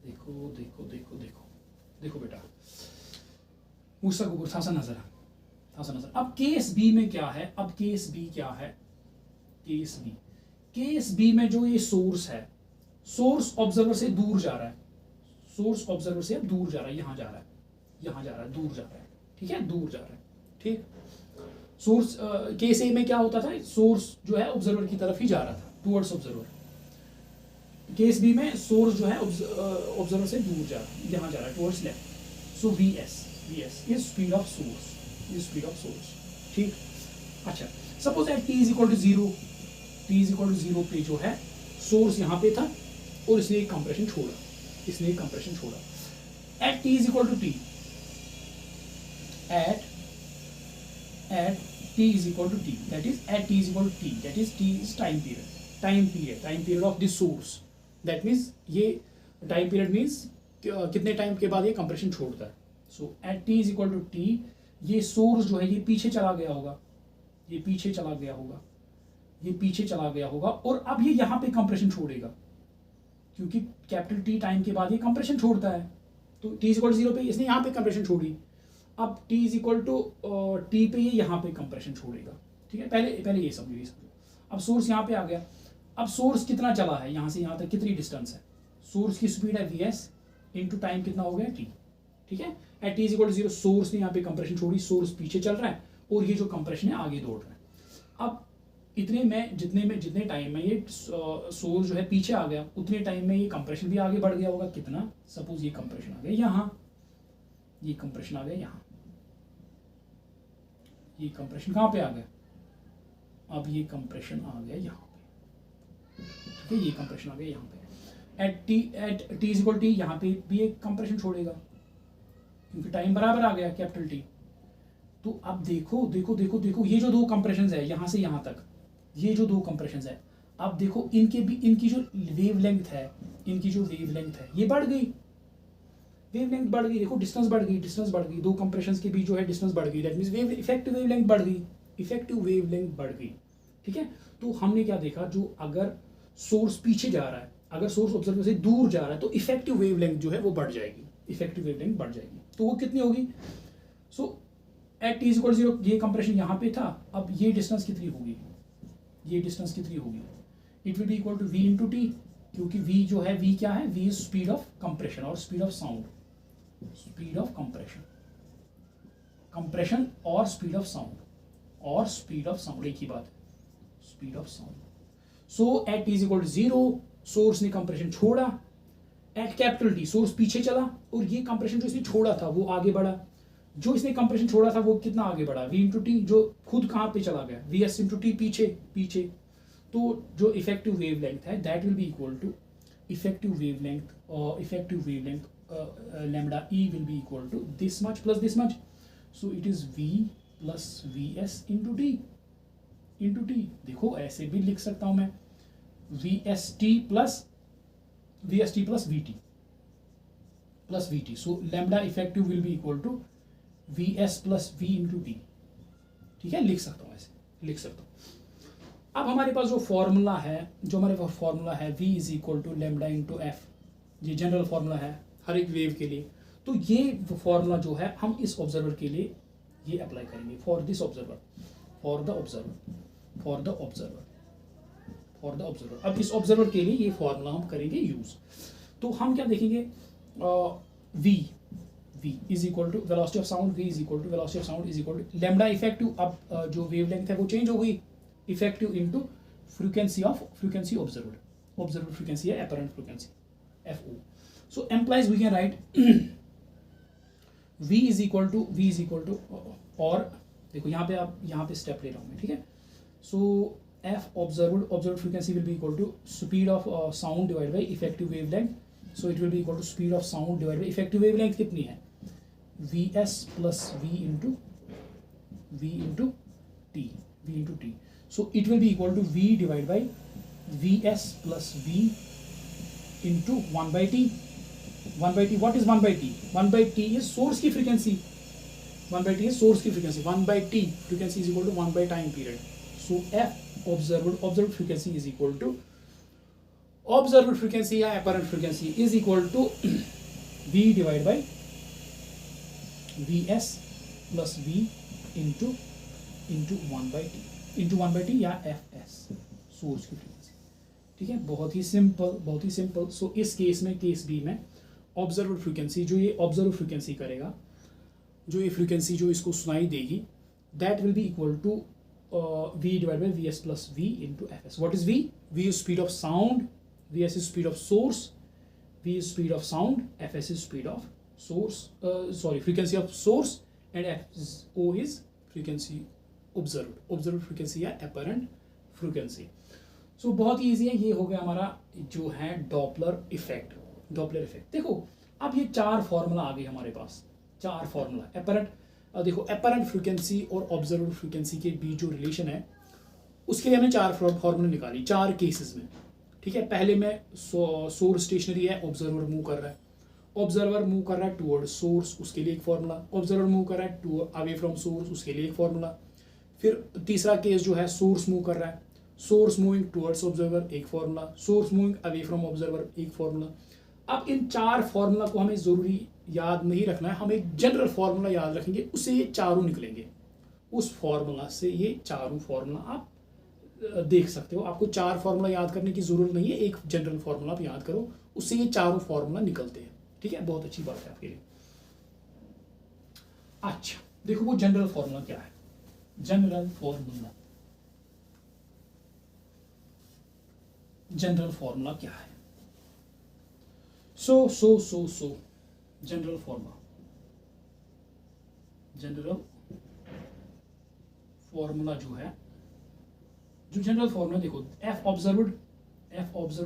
देखो देखो देखो देखो देखो बेटा, मूसा गुबुर था सा नजर, था सा नजर। अब केस बी में क्या है, अब केस बी क्या है, केस बी में जो ये सोर्स है, सोर्स ऑब्जर्वर से दूर जा रहा है, सोर्स ऑब्जर्वर से अब दूर जा रहा है, यहां जा रहा है, यहां जा रहा है, दूर जा रहा है, ठीक है, दूर जा रहा है, ठीक। सोर्स केस ए में क्या होता था, सोर्स जो है ऑब्जर्वर की तरफ ही जा रहा था, टुवर्ड्स ऑब्जर्वर। केस बी में सोर्स जो है ऑब्जर्वर से दूर जा रहा है, यहां जा रहा है, towards left. So V S is speed of source, is speed of source, ठीक। अच्छा, suppose at T is equal to zero, T is equal to zero पे जो है सोर्स यहाँ पे था और इसने एक कंप्रेशन छोड़ा, इसने एक कंप्रेशन छोड़ा। At T is equal to T, at t is equal to t, that is at t is equal to t, that is t is time period of this source, that means ये time period means कितने टाइम के बाद ये कंप्रेशन छोड़ता है। सो at t is equal to t, ये सोर्स जो है ये पीछे चला गया होगा, ये पीछे चला गया होगा, ये पीछे चला गया होगा, और अब ये यहाँ पे कंप्रेशन छोड़ेगा, क्योंकि कैपिटल टी टाइम के बाद ये कंप्रेशन छोड़ता है। तो t is equal to zero पे इसने यहाँ पे कंप्रेशन छोड़ी, अब t is equal to T पे ये यहाँ पे कंप्रेशन छोड़ेगा, ठीक है। पहले ये समझो, ये समझो। अब सोर्स यहाँ पे आ गया, अब सोर्स कितना चला है, यहाँ से यहाँ तक कितनी डिस्टेंस है, सोर्स की स्पीड है वी एस इंटू टाइम कितना हो गया टी, ठीक है। At T is equal to zero, source ने यहाँ पे कंप्रेशन छोड़ी, सोर्स पीछे चल रहा है और ये जो कंप्रेशन है आगे दौड़ रहा है। अब जितने टाइम में ये सोर्स जो है पीछे आ गया, उतने टाइम में ये कंप्रेशन भी आगे बढ़ गया होगा। कितना, सपोज ये कंप्रेशन आ गया यहाँ, ये कंप्रेशन आ गया यहाँ, ये कंप्रेशन कहाँ पे आ गया, अब ये कंप्रेशन आ गया यहाँ पे, ठीक है, ये कंप्रेशन आ गया यहाँ पे। At T is equal T, यहाँ पे भी एक कंप्रेशन छोड़ेगा क्योंकि टाइम बराबर आ गया कैपिटल टी। तो अब देखो देखो देखो देखो, ये जो दो कंप्रेशन है यहाँ से यहाँ तक, ये जो दो कंप्रेशन है, अब देखो इनकी जो वेवलेंथ है, इनकी जो वेवलेंथ है ये बढ़ गई, वेवलेंथ बढ़ गई, देखो डिस्टेंस बढ़ गई, दो कंप्रेशंस के बीच जो है डिस्टेंस बढ़ गई, दैट मींस इफेक्टिव वेवलेंथ बढ़ गई, इफेक्टिव वेवलेंथ बढ़ गई, ठीक है। तो हमने क्या देखा, जो अगर सोर्स पीछे जा रहा है, अगर सोर्स ऑब्जर्वर से दूर जा रहा है, तो इफेक्टिव वेवलेंथ जो है वो बढ़ जाएगी, इफेक्टिव वेवलेंथ बढ़ जाएगी। तो वो कितनी होगी, so at T is equal to zero, ये कंप्रेशन यहाँ पे था, अब ये डिस्टेंस कितनी होगी, ये डिस्टेंस कितनी होगी, it will be equal to V into T, क्योंकि वी जो है, वी क्या है, V is speed of compression और speed of sound, speed of compression और स्पीड ऑफ साउंड, एक ही बात है, speed of sound. So at T is equal to zero, source ने कंप्रेशन छोड़ा, एट कैपिटल टी सोर्स पीछे चला और ये कंप्रेशन जो इसने छोड़ा था वो आगे बढ़ा, जो इसने कंप्रेशन छोड़ा था वो कितना आगे बढ़ा, वी इंटू टी, जो खुद कहाँ पे चला गया, वी एस इंटू टी, पीछे। तो जो इफेक्टिव वेवलेंथ है that will be equal to effective wavelength lambda e will be equal to this much plus this much, so it is v plus vs into t। देखो ऐसे भी लिख सकता हूं मैं, vst plus vt, so lambda effective will be equal to vs plus v into t, ठीक है, लिख सकता हूं, ऐसे लिख सकता हूं। अब हमारे पास जो फॉर्मूला है, v is equal to lambda into F, ये जनरल फॉर्मूला है हर एक वेव के लिए। तो ये फॉर्मूला जो है हम इस ऑब्जर्वर के लिए ये अप्लाई करेंगे, फॉर द ऑब्जर्वर। अब इस ऑब्जर्वर के लिए ये फॉर्मूला हम करेंगे यूज। तो हम क्या देखेंगे, v is equal to velocity of sound, is equal to lambda effective. अब जो वेवलेंथ है वो चेंज हो गई, effective into frequency observer frequency है apparent frequency, FO। So implies we can write v is equal to और देखो यहाँ पे स्टेप ले रहा हूँ मैं, ठीक है। सो F observed frequency will be equal to speed of sound divided by effective wavelength. So it will be equal to speed of sound divided by effective wavelength कितनी है, Vs plus V into T. So it will be equal to V divided by Vs plus V into 1 by T. 1 by T, what is 1 by T? 1 by T is source की frequency. 1 by T is source की frequency. 1 by T frequency is equal to 1 by time period. So F observed frequency is equal to observed frequency या apparent frequency is equal to V divided by Vs plus V into 1 by T या Fs सोर्स की फ्रीक्वेंसी. ठीक है, बहुत ही सिंपल. सो इस केस में, केस बी में ऑब्जर्व्ड फ्रीक्वेंसी, जो ये ऑब्जर्व फ्रीक्वेंसी करेगा, जो ये फ्रीक्वेंसी जो इसको सुनाई देगी, that will be equal to V divided by Vs plus V into Fs. What is V? V is speed of sound, Vs is speed of source, V is speed of sound, Fs is speed of source, frequency of source, and Fo is frequency observed frequency या apparent frequency. So बहुत ही ईजी है. ये हो गया हमारा जो है डॉपलर इफेक्ट. देखो अब ये 4 फॉर्मूला आ गए हमारे पास, 4 फॉर्मूला. देखो एपरेंट फ्रीक्वेंसी और ऑब्जर्व्ड फ्रीक्वेंसी के बीच जो रिलेशन है, उसके लिए हमने 4 फॉर्मूले निकाली 4 केसेस में. ठीक है, पहले में सोर्स स्टेशनरी है, ऑब्जर्वर मूव कर रहा है टुवर्ड सोर्स, उसके लिए एक फॉर्मूला. ऑब्जर्वर मूव कर रहा है अवे फ्रॉम सोर्स, उसके लिए एक फॉर्मूला. फिर तीसरा केस जो है सोर्स मूव कर रहा है, सोर्स मूविंग टुवर्ड्स ऑब्जर्वर, एक formula. Source moving away from observer, एक फॉर्मूला. अब इन 4 फॉर्मूला को हमें जरूरी याद नहीं रखना है, हम एक जनरल फार्मूला याद रखेंगे, उससे ये चारों निकलेंगे. उस फार्मूला से ये चारों फार्मूला आप देख सकते हो. आपको 4 फार्मूला याद करने की जरूरत नहीं है, एक जनरल फार्मूला आप याद करो, उससे ये चारों फार्मूला निकलते हैं. ठीक है, बहुत अच्छी बात है आपके लिए. अच्छा देखो वो जनरल फार्मूला क्या है. जनरल फार्मूला क्या है? सो जनरल फार्मूला जो है, जो जनरल फार्मूला देखो, F ऑब्जर्व्ड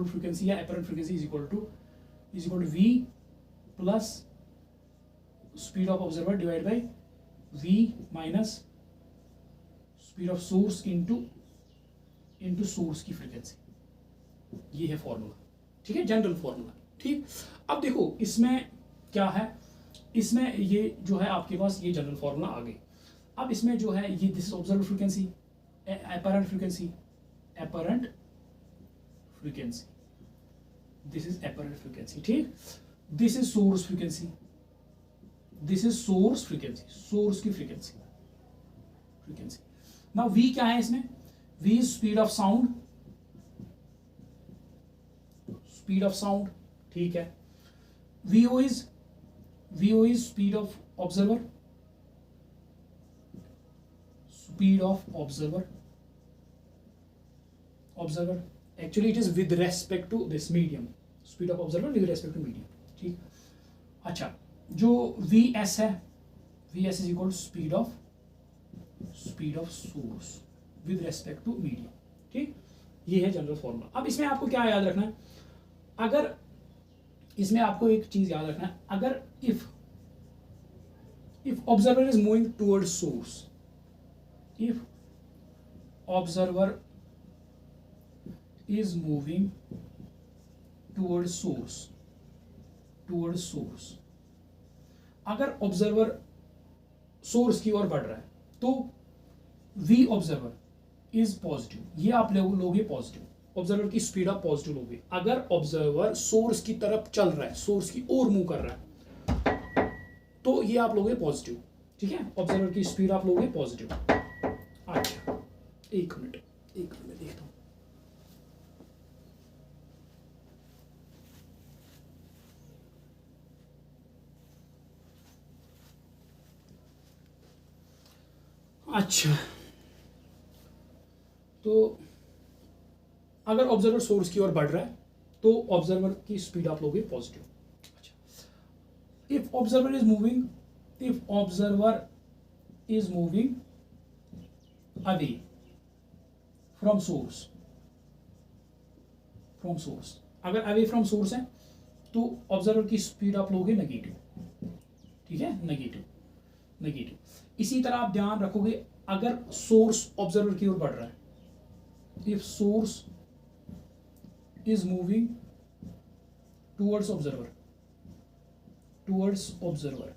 फ्रीक्वेंसी या apparent frequency is equal to V plus speed of observer divide by V minus speed of source into source की फ्रीक्वेंसी. ये है फॉर्मूला. ठीक है, जनरल फॉर्मूला. ठीक, अब देखो इसमें क्या है, इसमें ये जो है आपके पास ये जनरल फॉर्मूला आ गई. अब इसमें जो है ये this is observed frequency, apparent frequency, this is apparent frequency. ठीक, this is source frequency, source की फ्रीक्वेंसी. नाउ V क्या है इसमें? V is speed of sound. ठीक है, VO is speed of observer, actually it is with respect to this medium, speed of observer with respect to medium. ठीक, अच्छा जो VS है, VS is equal to speed of source with respect to medium. ठीक, ये है जनरल फॉर्मूला. अब इसमें आपको क्या याद रखना है, अगर इसमें आपको एक चीज याद रखना है, अगर if observer is moving toward source, if observer is moving toward source, अगर ऑब्जर्वर सोर्स की ओर बढ़ रहा है तो V ऑब्जर्वर इज पॉजिटिव, ये आप लोगे पॉजिटिव, ऑब्जर्वर की स्पीड आप पॉजिटिव लोगे. अगर ऑब्जर्वर सोर्स की तरफ चल रहा है, सोर्स की ओर मूव कर रहा है, तो ये आप लोगे पॉजिटिव. ठीक है, ऑब्जर्वर की स्पीड आप लोगे पॉजिटिव. अच्छा एक मिनट देखता हूं. अच्छा तो अगर ऑब्जर्वर सोर्स की ओर बढ़ रहा है तो ऑब्जर्वर की स्पीड आप लोगे पॉजिटिव. अच्छा, if observer is moving away from source, from source. अगर अवे फ्रॉम सोर्स है तो ऑब्जर्वर की स्पीड आप लोगे नेगेटिव, ठीक है, नेगेटिव नेगेटिव। इसी तरह आप ध्यान रखोगे अगर सोर्स ऑब्जर्वर की ओर बढ़ रहा है, if source is moving towards observer, towards observer,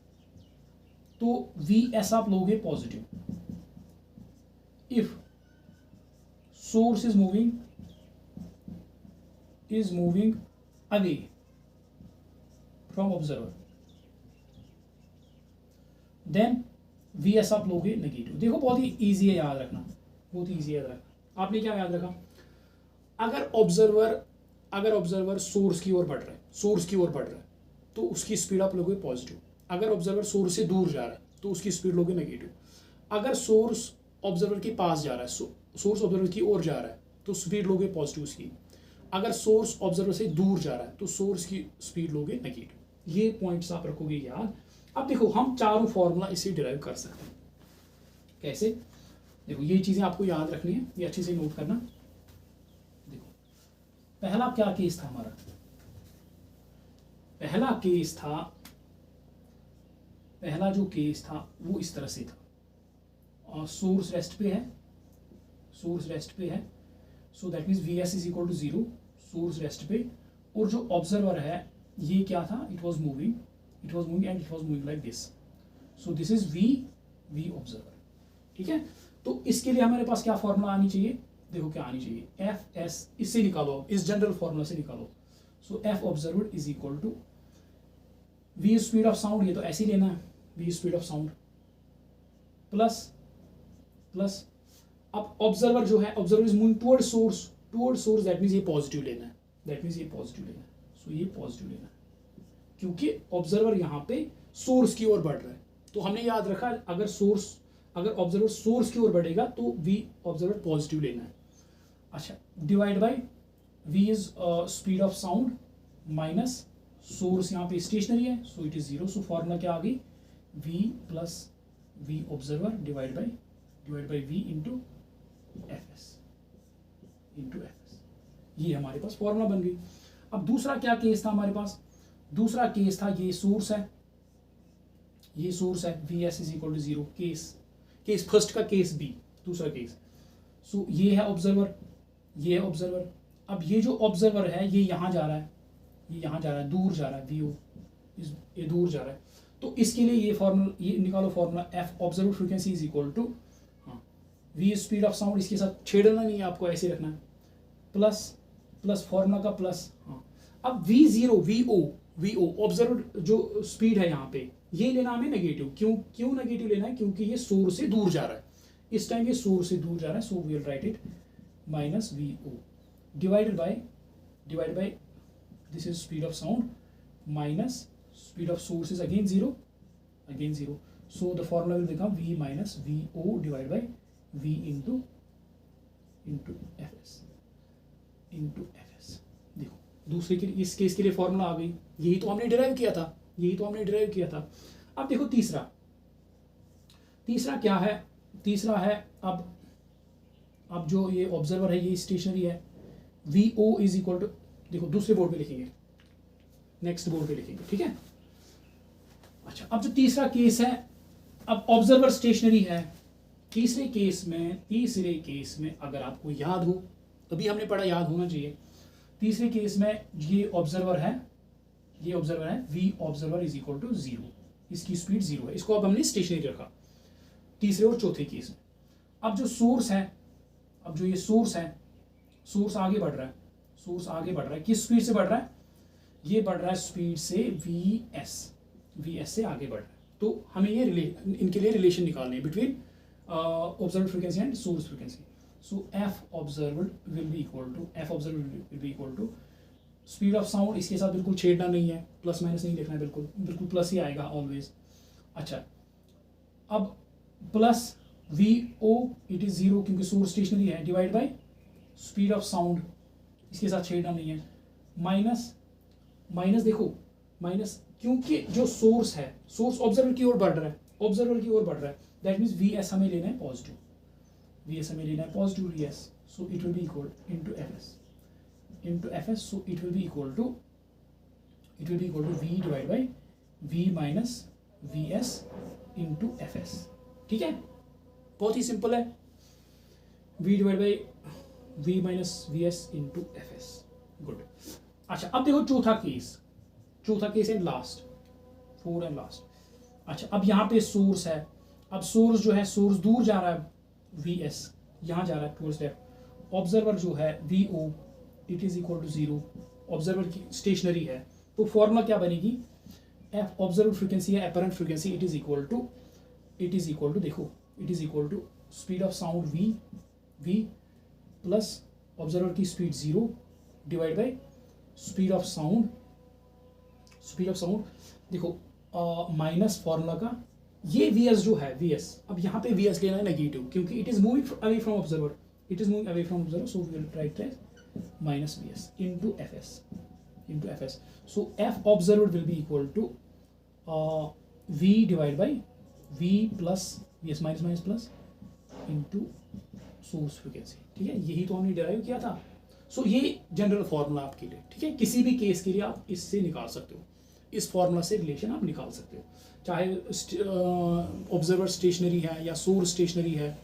तो वी एस आप लोगे positive. If source is moving away from observer, then v s आप लोगे नेगेटिव। देखो बहुत ही ईजी है याद रखना, बहुत ही ईजी है याद रखना। आपने क्या याद रखा, अगर ऑब्जर्वर सोर्स की ओर बढ़ रहा है, सोर्स की ओर बढ़ रहा है तो उसकी स्पीड आप लोगे पॉजिटिव। अगर ऑब्जर्वर सोर्स से दूर जा रहा है तो उसकी स्पीड लोगे नेगेटिव। अगर सोर्स ऑब्जर्वर के पास जा रहा है, सोर्स ऑब्जर्वर की ओर जा रहा है तो स्पीड लोगे पॉजिटिव उसकी। अगर सोर्स ऑब्जर्वर से दूर जा रहा है तो सोर्स की स्पीड लोगे नेगेटिव। ये पॉइंट्स आप रखोगे याद। अब देखो हम चारों फॉर्मूला इससे डिराइव कर सकते हैं। कैसे, देखो ये चीजें आपको याद रखनी है, ये अच्छे से नोट करना। देखो पहला क्या केस था हमारा, पहला जो केस था वो इस तरह से था, और सोर्स रेस्ट पे है, सोर्स रेस्ट पे है, so that means v S is equal to 0, source rest पे। और जो ऑब्जर्वर है ये क्या था, it was moving and it was moving like this, so this is v observer, ठीक है। तो इसके लिए हमारे पास क्या फॉर्मूला आनी चाहिए, देखो क्या आनी चाहिए, एफ एस, इससे निकालो, इस जनरल फॉर्मूला से निकालो। So F observer is equal to we speed of sound, ये तो ऐसे ही लेना है, V speed of sound plus अब ऑब्जर्वर जो है, observer is moving toward source, that means ये पॉजिटिव लेना है, सो ये पॉजिटिव लेना है क्योंकि ऑब्जर्वर यहाँ पे सोर्स की ओर बढ़ रहा है। तो हमने याद रखा अगर ऑब्जर्वर सोर्स की ओर बढ़ेगा तो वी ऑब्जर्वर पॉजिटिव लेना है। अच्छा, divide by v is speed of sound minus source यहाँ पे स्टेशनरी है, so it is 0। So formula क्या आ गई, v plus v observer divide by we into F s, ये हमारे पास फॉर्मूला बन गई। अब दूसरा क्या केस था हमारे पास, दूसरा केस था ये सोर्स है, v S is equal to 0, case first का केस बी, दूसरा केस। सो ये है ऑब्जर्वर, अब ये जो ऑब्जर्वर है ये यहाँ जा रहा है, दूर जा रहा है, वी ओ ये दूर जा रहा है। तो इसके लिए ये निकालो formula, f observer frequency is equal to we speed of sound, इसके साथ छेड़ना नहीं है आपको, ऐसे रखना है, प्लस फॉर्मूला का प्लस। हाँ, अब वी ओ ऑब्जर्वर जो स्पीड है यहाँ पे, ये लेना हमें नेगेटिव। क्यों नेगेटिव लेना है, क्योंकि ये सोर्स से दूर जा रहा है, इस टाइम ये सोर्स से दूर जा रहा है, so we will write it minus we o divided by this is speed of sound minus speed of source is again zero, so the formula will become v minus V O divide by v into F s. देखो दूसरे के इस केस के लिए फॉर्मूला आ गई, यही तो हमने डिराइव किया था। अब देखो तीसरा क्या है, तीसरा है अब जो ये ऑब्जर्वर है ये स्टेशनरी है, V O is equal to, देखो दूसरे बोर्ड पे लिखेंगे, नेक्स्ट बोर्ड पे लिखेंगे, ठीक है। अच्छा, अब जो तीसरा केस है, अब ऑब्जर्वर स्टेशनरी है। तीसरे केस में अगर आपको याद हो, अभी हमने पढ़ा, याद होना चाहिए। तीसरे केस में ये ऑब्जर्वर है, v observer is equal to 0, इसकी स्पीड 0 है, इसको अब हमने स्टेशनरी रखा तीसरे और चौथे केस में। अब जो सोर्स है, सोर्स आगे बढ़ रहा है, किस स्पीड से बढ़ रहा है, ये बढ़ रहा है स्पीड से वी एस से आगे बढ़ रहा है। तो हमें ये इनके लिए रिलेशन निकालने between observed frequency and source frequency. So f observed will be equal to speed of sound, इसके साथ बिल्कुल छेड़ना नहीं है, प्लस माइनस नहीं देखना है, बिल्कुल प्लस ही आएगा ऑलवेज। अच्छा, अब plus we o it is 0 क्योंकि सोर्स स्टेशनरी है, divide by speed of sound, इसके साथ छेड़ना नहीं है, माइनस देखो माइनस, क्योंकि जो सोर्स ऑब्जर्वर की ओर बढ़ रहा है, दैट मीन्स वी एस हमें लेना है positive, V S so it will be equal into fs, so it will be equal to v divided by v minus vs into fs। ठीक है, बहुत ही सिंपल है, v divide by v minus vs into fs। Good. अच्छा अब देखो चौथा case and last, 4 and last. अच्छा अब यहाँ पे सोर्स है, अब सोर्स जो है सोर्स दूर जा रहा है vs, यहाँ जा रहा है टूवर्ड्स लेफ्ट। ऑब्जर्वर जो है vo it is equal to 0, observer की स्टेशनरी है, तो फॉर्मूला क्या बनेगी, एफ ऑब्जर्व फ्रीक्वेंसी है apparent frequency, it is equal to देखो it is equal to speed of sound v plus observer की speed 0 divide by speed of sound देखो माइनस फॉर्मूला का ये vs जो है vs, अब यहाँ पे vs लेना है नेगेटिव क्योंकि it is moving away from observer, so we will write as minus vs into fs, so f observed will be equal to v divided by v plus vs minus plus into source frequency। ठीक है, यही तो हमने डिराइव किया था। सो ये जनरल फॉर्मूला आपके लिए, ठीक है, किसी भी केस के लिए आप इससे निकाल सकते हो, इस फॉर्मूला से रिलेशन आप निकाल सकते हो, चाहे ऑब्जर्वर स्टेशनरी है या सोर्स स्टेशनरी है,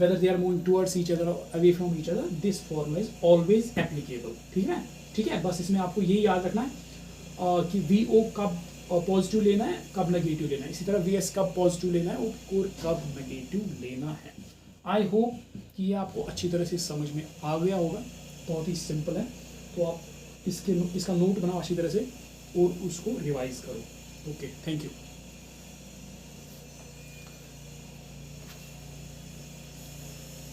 whether they are moving towards each other or away from each other, this formula is always applicable। ठीक है, बस इसमें आपको ये याद रखना है कि VO कब पॉजिटिव लेना है, कब नेगेटिव लेना है, इसी तरह VS कब पॉजिटिव लेना है और कब नेगेटिव लेना है। आई होप कि ये आपको अच्छी तरह से समझ में आ गया होगा, बहुत ही सिंपल है, तो आप इसका नोट बनाओ अच्छी तरह से और उसको रिवाइज करो। Okay, thank you.